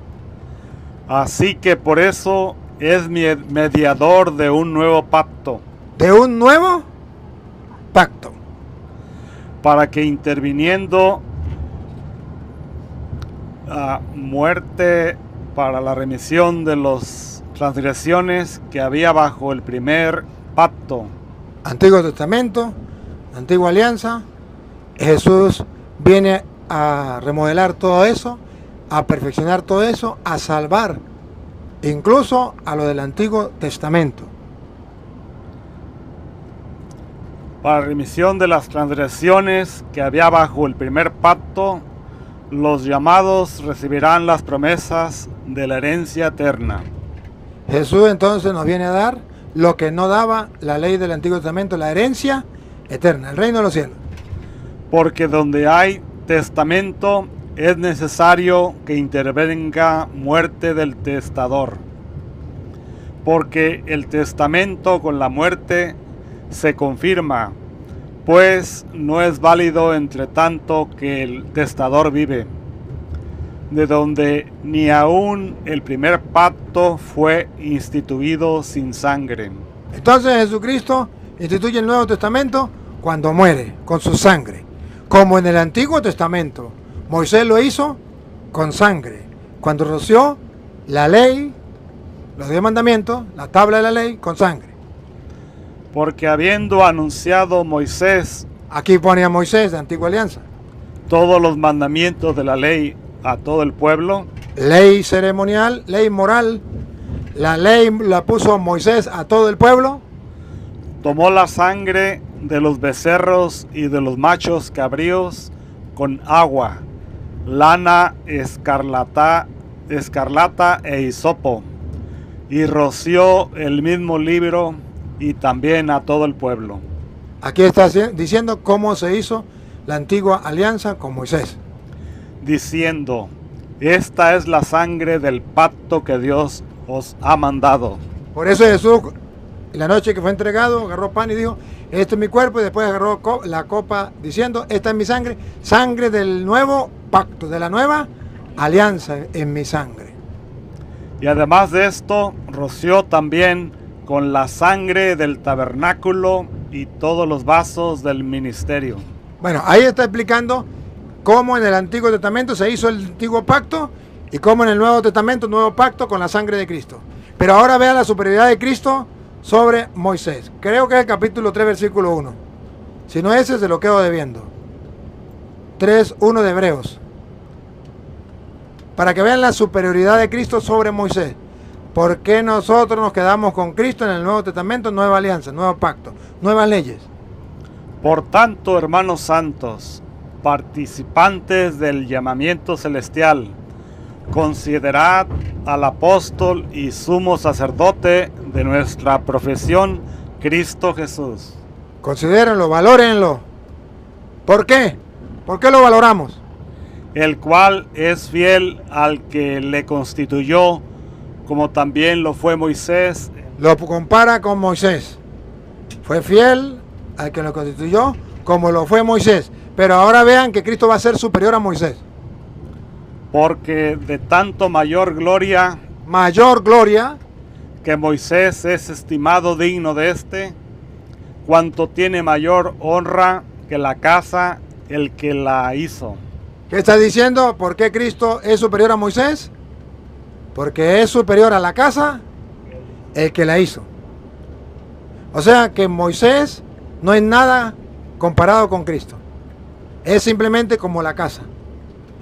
Así que por eso es mediador de un nuevo pacto. De un nuevo pacto. Para que interviniendo a muerte para la remisión de las transgresiones que había bajo el primer pacto. Antiguo Testamento, Antigua Alianza. Jesús viene a remodelar todo eso, a perfeccionar todo eso, a salvar incluso a lo del Antiguo Testamento. Para remisión de las transgresiones que había bajo el primer pacto, los llamados recibirán las promesas de la herencia eterna. Jesús entonces nos viene a dar lo que no daba la ley del Antiguo Testamento, la herencia eterna, el reino de los cielos. Porque donde hay testamento es necesario que intervenga muerte del testador. Porque el testamento con la muerte se confirma, pues no es válido entre tanto que el testador vive, de donde ni aún el primer pacto fue instituido sin sangre. Entonces Jesucristo instituye el Nuevo Testamento cuando muere, con su sangre. Como en el Antiguo Testamento, Moisés lo hizo con sangre. Cuando roció la ley, los 10 mandamientos, la tabla de la ley, con sangre. Porque habiendo anunciado Moisés, aquí pone a Moisés de Antigua Alianza, todos los mandamientos de la ley a todo el pueblo, ley ceremonial, ley moral, la ley la puso Moisés a todo el pueblo, tomó la sangre de los becerros y de los machos cabríos con agua, lana escarlata e hisopo, y roció el mismo libro y también a todo el pueblo. Aquí está diciendo cómo se hizo la antigua alianza con Moisés. Diciendo, esta es la sangre del pacto que Dios os ha mandado. Por eso Jesús, la noche que fue entregado, agarró pan y dijo, este es mi cuerpo, y después agarró la copa diciendo, esta es mi sangre, sangre del nuevo pacto, de la nueva alianza en mi sangre. Y además de esto, roció también con la sangre del tabernáculo y todos los vasos del ministerio. Bueno, ahí está explicando cómo en el Antiguo Testamento se hizo el antiguo pacto y cómo en el Nuevo Testamento, nuevo pacto con la sangre de Cristo. Pero ahora vea la superioridad de Cristo sobre Moisés. Creo que es el capítulo 3, versículo 1. Si no ese, se lo quedo debiendo. 3:1 de Hebreos. Para que vean la superioridad de Cristo sobre Moisés. ¿Por qué nosotros nos quedamos con Cristo en el Nuevo Testamento? Nueva alianza, nuevo pacto, nuevas leyes. Por tanto, hermanos santos, participantes del llamamiento celestial, considerad al apóstol y sumo sacerdote de nuestra profesión, Cristo Jesús. Considérenlo, valórenlo. ¿Por qué? ¿Por qué lo valoramos? El cual es fiel al que le constituyó, como también lo fue Moisés. Lo compara con Moisés. Fue fiel al que lo constituyó, como lo fue Moisés. Pero ahora vean que Cristo va a ser superior a Moisés. Porque de tanto mayor gloria que Moisés es estimado digno de este, cuanto tiene mayor honra que la casa el que la hizo. ¿Qué está diciendo? ¿Por qué Cristo es superior a Moisés? Porque es superior a la casa el que la hizo. O sea que Moisés no es nada comparado con Cristo. Es simplemente como la casa.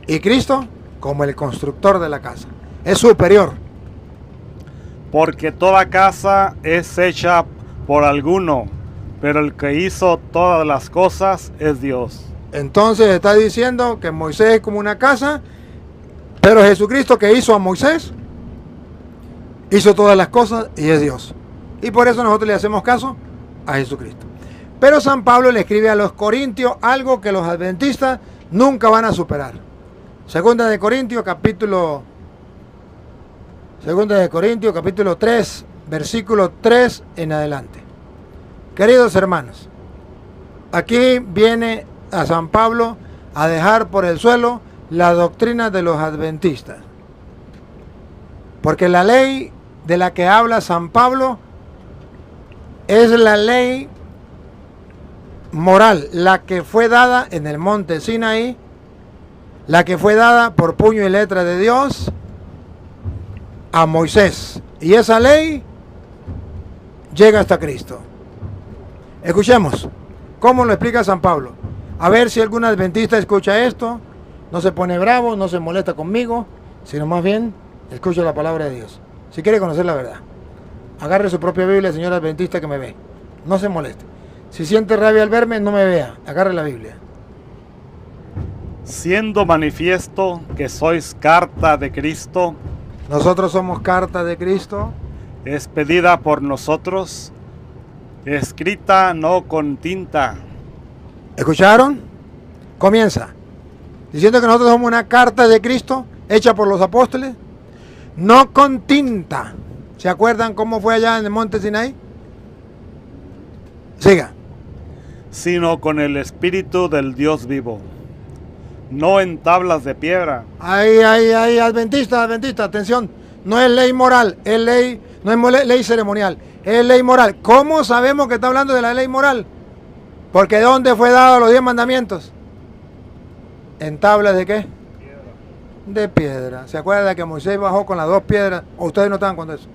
Y Cristo como el constructor de la casa. Es superior. Porque toda casa es hecha por alguno, pero el que hizo todas las cosas es Dios. Entonces está diciendo que Moisés es como una casa, pero Jesucristo, que hizo a Moisés, hizo todas las cosas y es Dios. Y por eso nosotros le hacemos caso a Jesucristo. Pero San Pablo le escribe a los corintios algo que los adventistas nunca van a superar. Segunda de Corintios capítulo 3, versículo 3 en adelante. Queridos hermanos, aquí viene a San Pablo a dejar por el suelo la doctrina de los adventistas. Porque la ley de la que habla San Pablo es la ley moral, la que fue dada en el monte Sinaí, la que fue dada por puño y letra de Dios a Moisés. Y esa ley llega hasta Cristo. Escuchemos cómo lo explica San Pablo. A ver si algún adventista escucha esto, no se pone bravo, no se molesta conmigo, sino más bien escucha la palabra de Dios. Si quiere conocer la verdad, agarre su propia Biblia, señor adventista que me ve. No se moleste. Si siente rabia al verme, no me vea. Agarre la Biblia. siendo manifiesto que sois carta de Cristo, nosotros somos carta de Cristo, expedida por nosotros, escrita no con tinta. ¿Escucharon? Comienza diciendo que nosotros somos una carta de Cristo hecha por los apóstoles, no con tinta. ¿Se acuerdan cómo fue allá en el monte Sinaí? Siga. Sino con el Espíritu del Dios vivo, no en tablas de piedra. Ahí, adventista, atención. No es ley moral, es ley, no es ley ceremonial, es ley moral. ¿Cómo sabemos que está hablando de la ley moral? Porque ¿dónde fue dado los 10 mandamientos? ¿En tablas de qué? De piedra. ¿Se acuerda que Moisés bajó con las 2 piedras? ¿O ustedes no estaban con eso?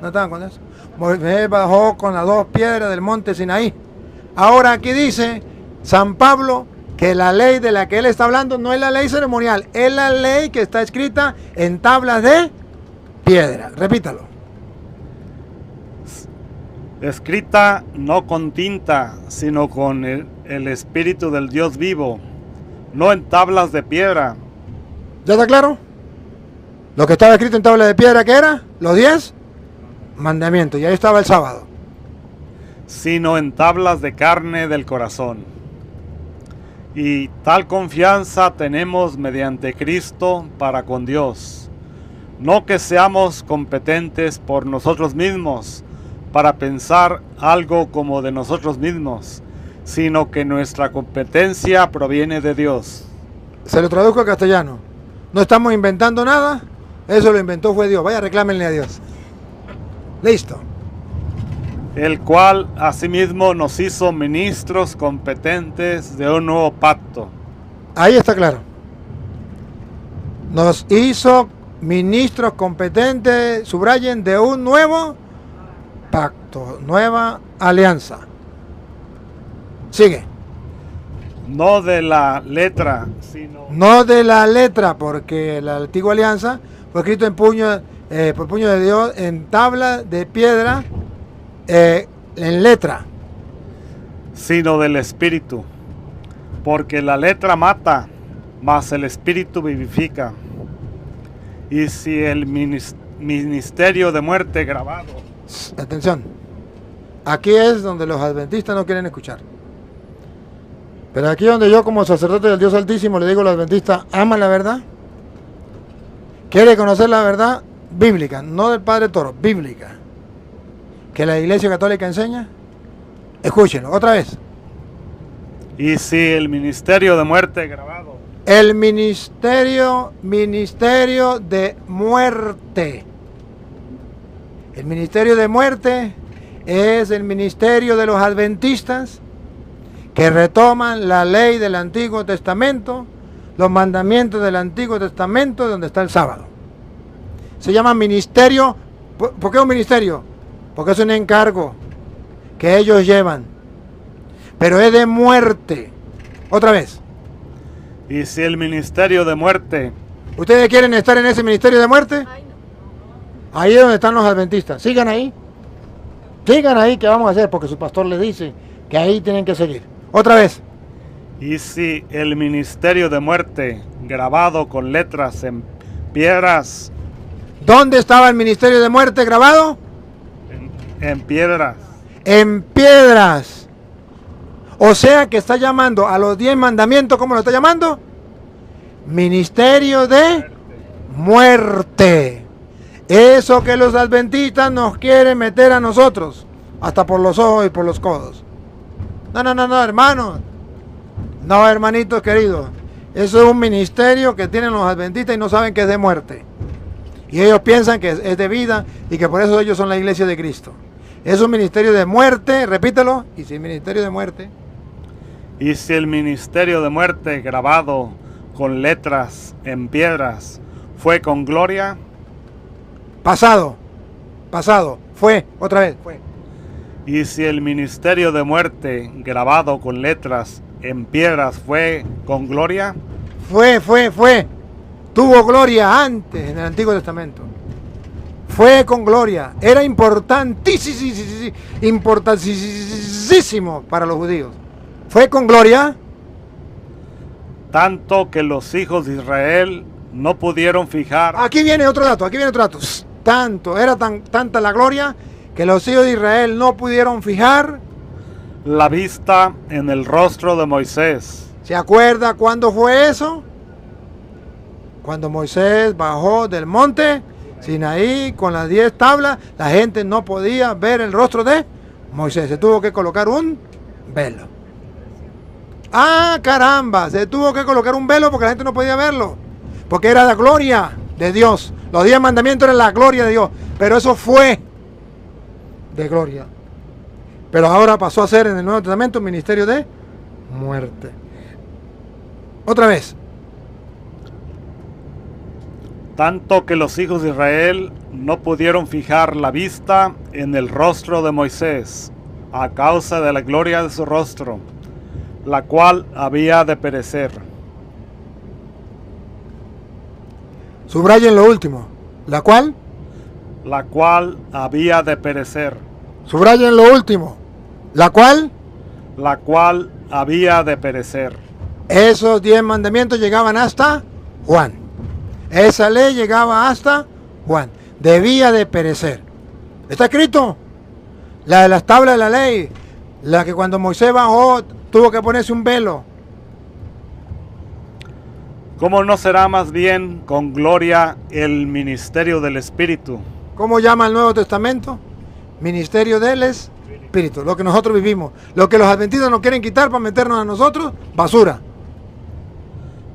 ¿No estaban con eso? Moisés bajó con las 2 piedras del monte Sinaí. Ahora aquí dice San Pablo que la ley de la que él está hablando no es la ley ceremonial, es la ley que está escrita en tablas de piedra. Repítalo. Escrita no con tinta, sino con el Espíritu del Dios vivo, no en tablas de piedra. ¿Ya está claro? Lo que estaba escrito en tablas de piedra, ¿qué era? Los 10 mandamientos, y ahí estaba el sábado. Sino en tablas de carne del corazón. Y tal confianza tenemos mediante Cristo para con Dios. No que seamos competentes por nosotros mismos para pensar algo como de nosotros mismos, sino que nuestra competencia proviene de Dios. Se lo traduzco al castellano. No estamos inventando nada, eso lo inventó fue Dios. Vaya, reclámenle a Dios. Listo. El cual asimismo nos hizo ministros competentes de un nuevo pacto. Ahí está claro. Nos hizo ministros competentes, subrayen, de un nuevo pacto, nueva alianza. Sigue. No de la letra, sino... No de la letra, porque la antigua alianza fue escrito en puño, por puño de Dios, en tabla de piedra, en letra. Sino del Espíritu, porque la letra mata, mas el Espíritu vivifica. Y si el ministerio de muerte grabado... Atención, aquí es donde los adventistas no quieren escuchar. Pero aquí donde yo como sacerdote del Dios Altísimo le digo a los adventistas, ¿ama la verdad? ¿Quiere conocer la verdad? Bíblica, no del Padre Toro, bíblica. Que la Iglesia Católica enseña. Escúchenlo, otra vez. Y si el ministerio de muerte grabado. El ministerio de muerte. El ministerio de muerte es el ministerio de los adventistas que retoman la ley del Antiguo Testamento, los mandamientos del Antiguo Testamento, donde está el sábado. Se llama ministerio. ¿Por qué un ministerio? Porque es un encargo que ellos llevan, pero es de muerte. Otra vez. Y si el ministerio de muerte... ¿Ustedes quieren estar en ese ministerio de muerte? Ahí es donde están los adventistas. Sigan ahí. Sigan ahí, que vamos a hacer, porque su pastor les dice que ahí tienen que seguir. Otra vez. Y si el ministerio de muerte grabado con letras en piedras... ¿Dónde estaba el ministerio de muerte grabado? En piedras. En piedras. O sea que está llamando a los 10 mandamientos, ¿cómo lo está llamando? Ministerio de muerte. Eso que los adventistas nos quieren meter a nosotros, hasta por los ojos y por los codos. No, hermanos. No, hermanitos queridos. Eso es un ministerio que tienen los adventistas y no saben que es de muerte. Y ellos piensan que es de vida y que por eso ellos son la iglesia de Cristo. Es un ministerio de muerte, repítelo. Y si el ministerio de muerte. Y si el ministerio de muerte grabado con letras en piedras fue con gloria. Pasado, fue, otra vez, fue. Y si el ministerio de muerte grabado con letras en piedras fue con gloria. Fue. Tuvo gloria antes en el Antiguo Testamento. Fue con gloria. Era importantísimo para los judíos. Fue con gloria. tanto que los hijos de Israel no pudieron fijar. Aquí viene otro dato, Tanto, era tanta la gloria que los hijos de Israel no pudieron fijar La vista en el rostro de Moisés. ¿Se acuerda cuándo fue eso? Cuando Moisés bajó del monte Sinaí con las 10 tablas, la gente no podía ver el rostro de Moisés. Se tuvo que colocar un velo. ¡Ah, caramba! Se tuvo que colocar un velo porque la gente no podía verlo. Porque era la gloria de Dios. Los 10 mandamientos eran la gloria de Dios. Pero eso fue de gloria. Pero ahora pasó a ser en el Nuevo Testamento un ministerio de muerte. Otra vez. Tanto que los hijos de Israel no pudieron fijar la vista en el rostro de Moisés, a causa de la gloria de su rostro, la cual había de perecer. Subrayen lo último. ¿La cual? La cual había de perecer. Subrayen lo último. ¿La cual? La cual había de perecer. Esos 10 mandamientos llegaban hasta Juan. Esa ley llegaba hasta Juan. Debía de perecer. Está escrito. La de las tablas de la ley. La que cuando Moisés bajó tuvo que ponerse un velo. ¿Cómo no será más bien con gloria el ministerio del Espíritu? ¿Cómo llama el Nuevo Testamento? Ministerio del Espíritu. Lo que nosotros vivimos. Lo que los adventistas nos quieren quitar para meternos a nosotros, basura.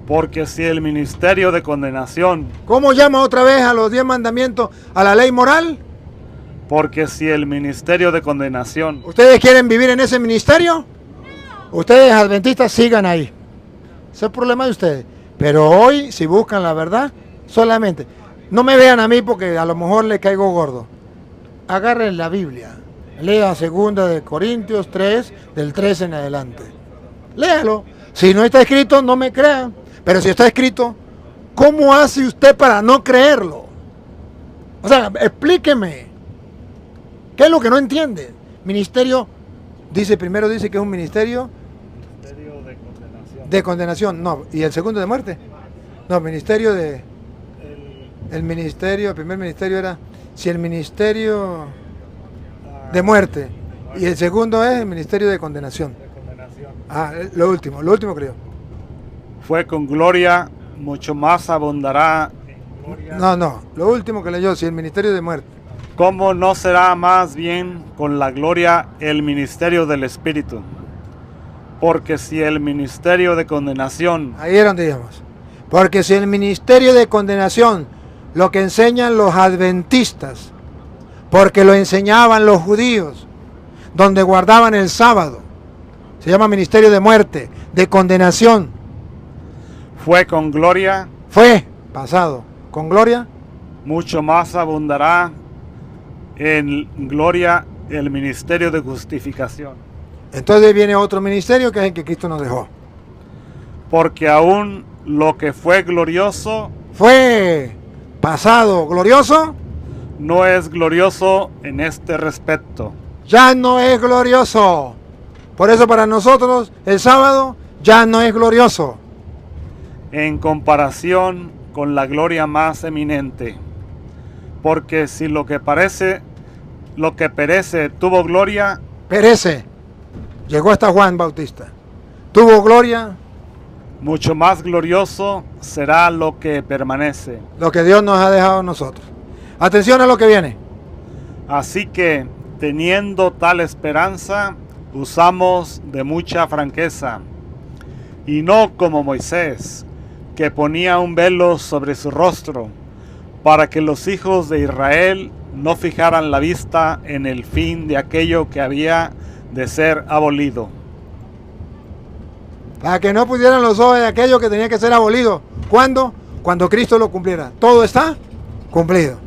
Porque si el ministerio de condenación, ¿Cómo llama otra vez a los 10 mandamientos a la ley moral? porque si el ministerio de condenación, ¿Ustedes quieren vivir en ese ministerio? Ustedes adventistas sigan ahí. Ese es el problema de ustedes. Pero hoy, si buscan la verdad, solamente, no me vean a mí porque a lo mejor le caigo gordo. Agarren la Biblia. Lea 2 de Corintios 3, del 13 en adelante. Léalo. Si no está escrito, no me crean. Pero si está escrito, ¿cómo hace usted para no creerlo? O sea, explíqueme. ¿Qué es lo que no entiende? Ministerio, primero dice que es un ministerio de condenación. No, ¿y el segundo de muerte? No, ministerio de... El primer ministerio era, si el ministerio de muerte, y el segundo es el ministerio de condenación. Ah, lo último creo. fue con gloria, mucho más abundará. No, lo último que leyó, si el ministerio de muerte. ¿Cómo no será más bien con la gloria el ministerio del Espíritu? Porque si el ministerio de condenación, Ahí era donde íbamos. Porque si el ministerio de condenación, lo que enseñan los adventistas, porque lo enseñaban los judíos, donde guardaban el sábado, se llama ministerio de muerte, de condenación, fue con gloria, fue pasado, con gloria, mucho más abundará en gloria el ministerio de justificación. entonces viene otro ministerio que es el que Cristo nos dejó. Porque aún lo que fue glorioso Fue pasado, glorioso, no es glorioso en este respecto, ya no es glorioso. Por eso para nosotros el sábado ya no es glorioso. en comparación con la gloria más eminente. Porque si lo que perece tuvo gloria, Perece. Llegó hasta Juan Bautista. Tuvo gloria, mucho más glorioso será lo que permanece. lo que Dios nos ha dejado a nosotros. Atención a lo que viene. Así que, teniendo tal esperanza, usamos de mucha franqueza, y no como Moisés, que ponía un velo sobre su rostro, para que los hijos de Israel no fijaran la vista en el fin de aquello que había de ser abolido. Para que no pudieran los ojos de aquello que tenía que ser abolido. ¿Cuándo? Cuando Cristo lo cumpliera. Todo está cumplido.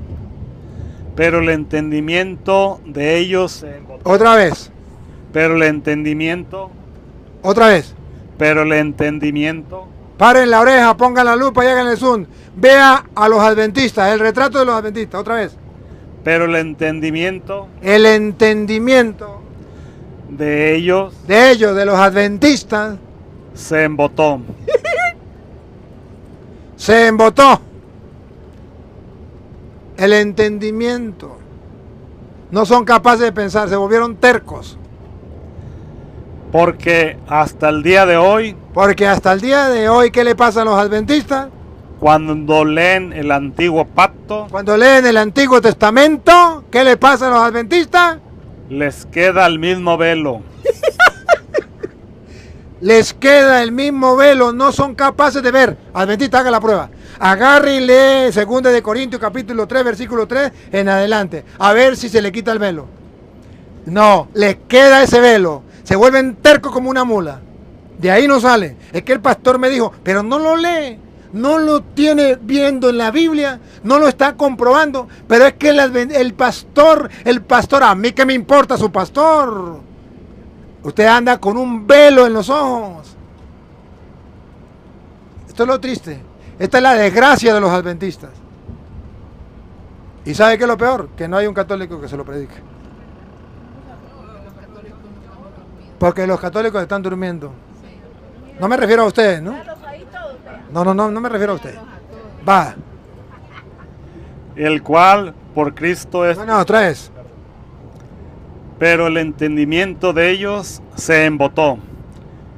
Pero el entendimiento de ellos se embotó. Otra vez. Pero el entendimiento, Otra vez. pero el entendimiento Paren la oreja, pongan la lupa y hagan el zoom. Vea a los adventistas, el retrato de los adventistas. Otra vez. pero el entendimiento El entendimiento de ellos de ellos, de los adventistas, se embotó. Se embotó el entendimiento. No son capaces de pensar, se volvieron tercos. Porque hasta el día de hoy, Porque hasta el día de hoy, ¿qué le pasa a los adventistas? cuando leen el antiguo pacto, Cuando leen el Antiguo Testamento, ¿qué le pasa a los adventistas? les queda el mismo velo. Les queda el mismo velo, no son capaces de ver. Adventista, haga la prueba. Agarre y lee 2 de Corintios capítulo 3, versículo 3 en adelante. A ver si se le quita el velo. No, les queda ese velo. Se vuelven tercos como una mula. De ahí no sale. Es que el pastor me dijo, pero no lo lee. No lo tiene viendo en la Biblia, no lo está comprobando. Pero es que el pastor, a mí qué me importa su pastor. Usted anda con un velo en los ojos. Esto es lo triste. Esta es la desgracia de los adventistas. ¿Y sabe qué es lo peor? Que no hay un católico que se lo predique. Porque los católicos están durmiendo. No me refiero a ustedes, ¿no? No me refiero a ustedes. Va. El cual por Cristo es... Bueno, otra vez. Pero el entendimiento de ellos se embotó,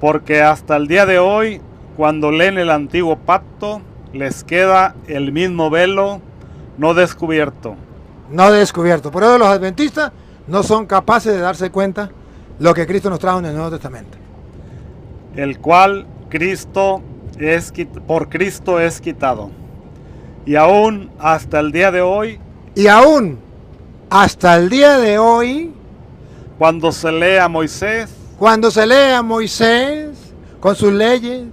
porque hasta el día de hoy, cuando leen el antiguo pacto, les queda el mismo velo no descubierto. No descubierto. Por eso los adventistas no son capaces de darse cuenta lo que Cristo nos trajo en el Nuevo Testamento. El cual por Cristo es quitado. Y aún hasta el día de hoy, Y aún hasta el día de hoy, cuando se lee a Moisés, cuando se lee a Moisés con sus leyes,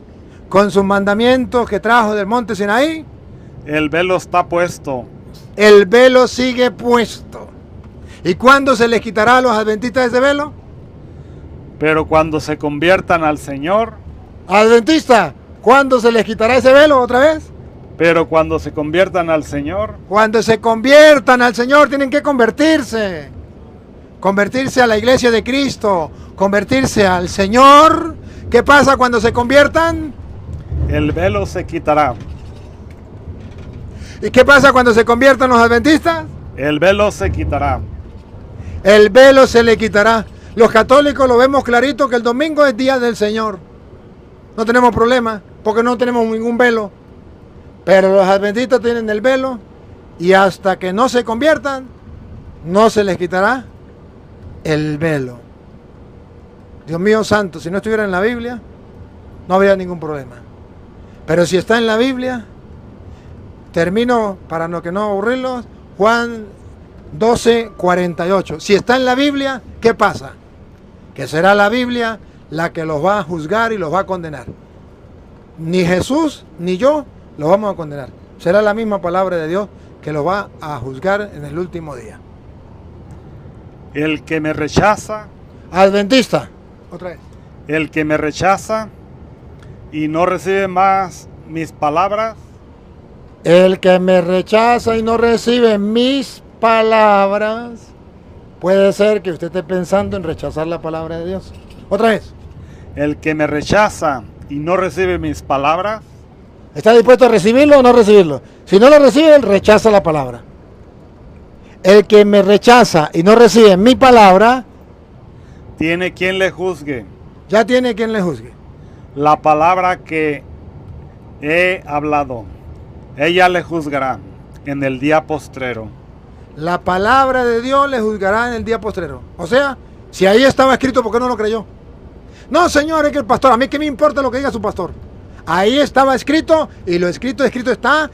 con sus mandamientos que trajo del monte Sinaí, el velo está puesto. el velo sigue puesto. ¿Y cuándo se les quitará a los adventistas ese velo? Pero cuando se conviertan al Señor, Adventista, ¿cuándo se les quitará ese velo otra vez? pero cuando se conviertan al Señor, Cuando se conviertan al Señor, tienen que convertirse. Convertirse a la iglesia de Cristo, convertirse al Señor. ¿Qué pasa cuando se conviertan? el velo se quitará. ¿Y qué pasa cuando se conviertan los adventistas? El velo se quitará. El velo se le quitará. Los católicos lo vemos clarito que el domingo es día del Señor. No tenemos problema porque no tenemos ningún velo. Pero los adventistas tienen el velo y hasta que no se conviertan, no se les quitará el velo. Dios mío santo, si no estuviera en la Biblia, no habría ningún problema. Pero si está en la Biblia, termino para no aburrirlos, Juan 12:48. Si está en la Biblia, ¿qué pasa? Que será la Biblia la que los va a juzgar y los va a condenar. Ni Jesús ni yo los vamos a condenar. Será la misma palabra de Dios que los va a juzgar en el último día. El que me rechaza, Adventista, otra vez. el que me rechaza y no recibe más mis palabras, El que me rechaza y no recibe mis palabras, puede ser que usted esté pensando en rechazar la palabra de Dios. Otra vez. el que me rechaza y no recibe mis palabras, ¿Está dispuesto a recibirlo o no recibirlo? Si no lo recibe, él rechaza la palabra. El que me rechaza y no recibe mi palabra, tiene quien le juzgue. ya tiene quien le juzgue. La palabra que he hablado, ella le juzgará en el día postrero. La palabra de Dios le juzgará en el día postrero. O sea, si ahí estaba escrito, ¿por qué no lo creyó? No, señor, es que el pastor, a mí qué me importa lo que diga su pastor. Ahí estaba escrito y lo escrito está.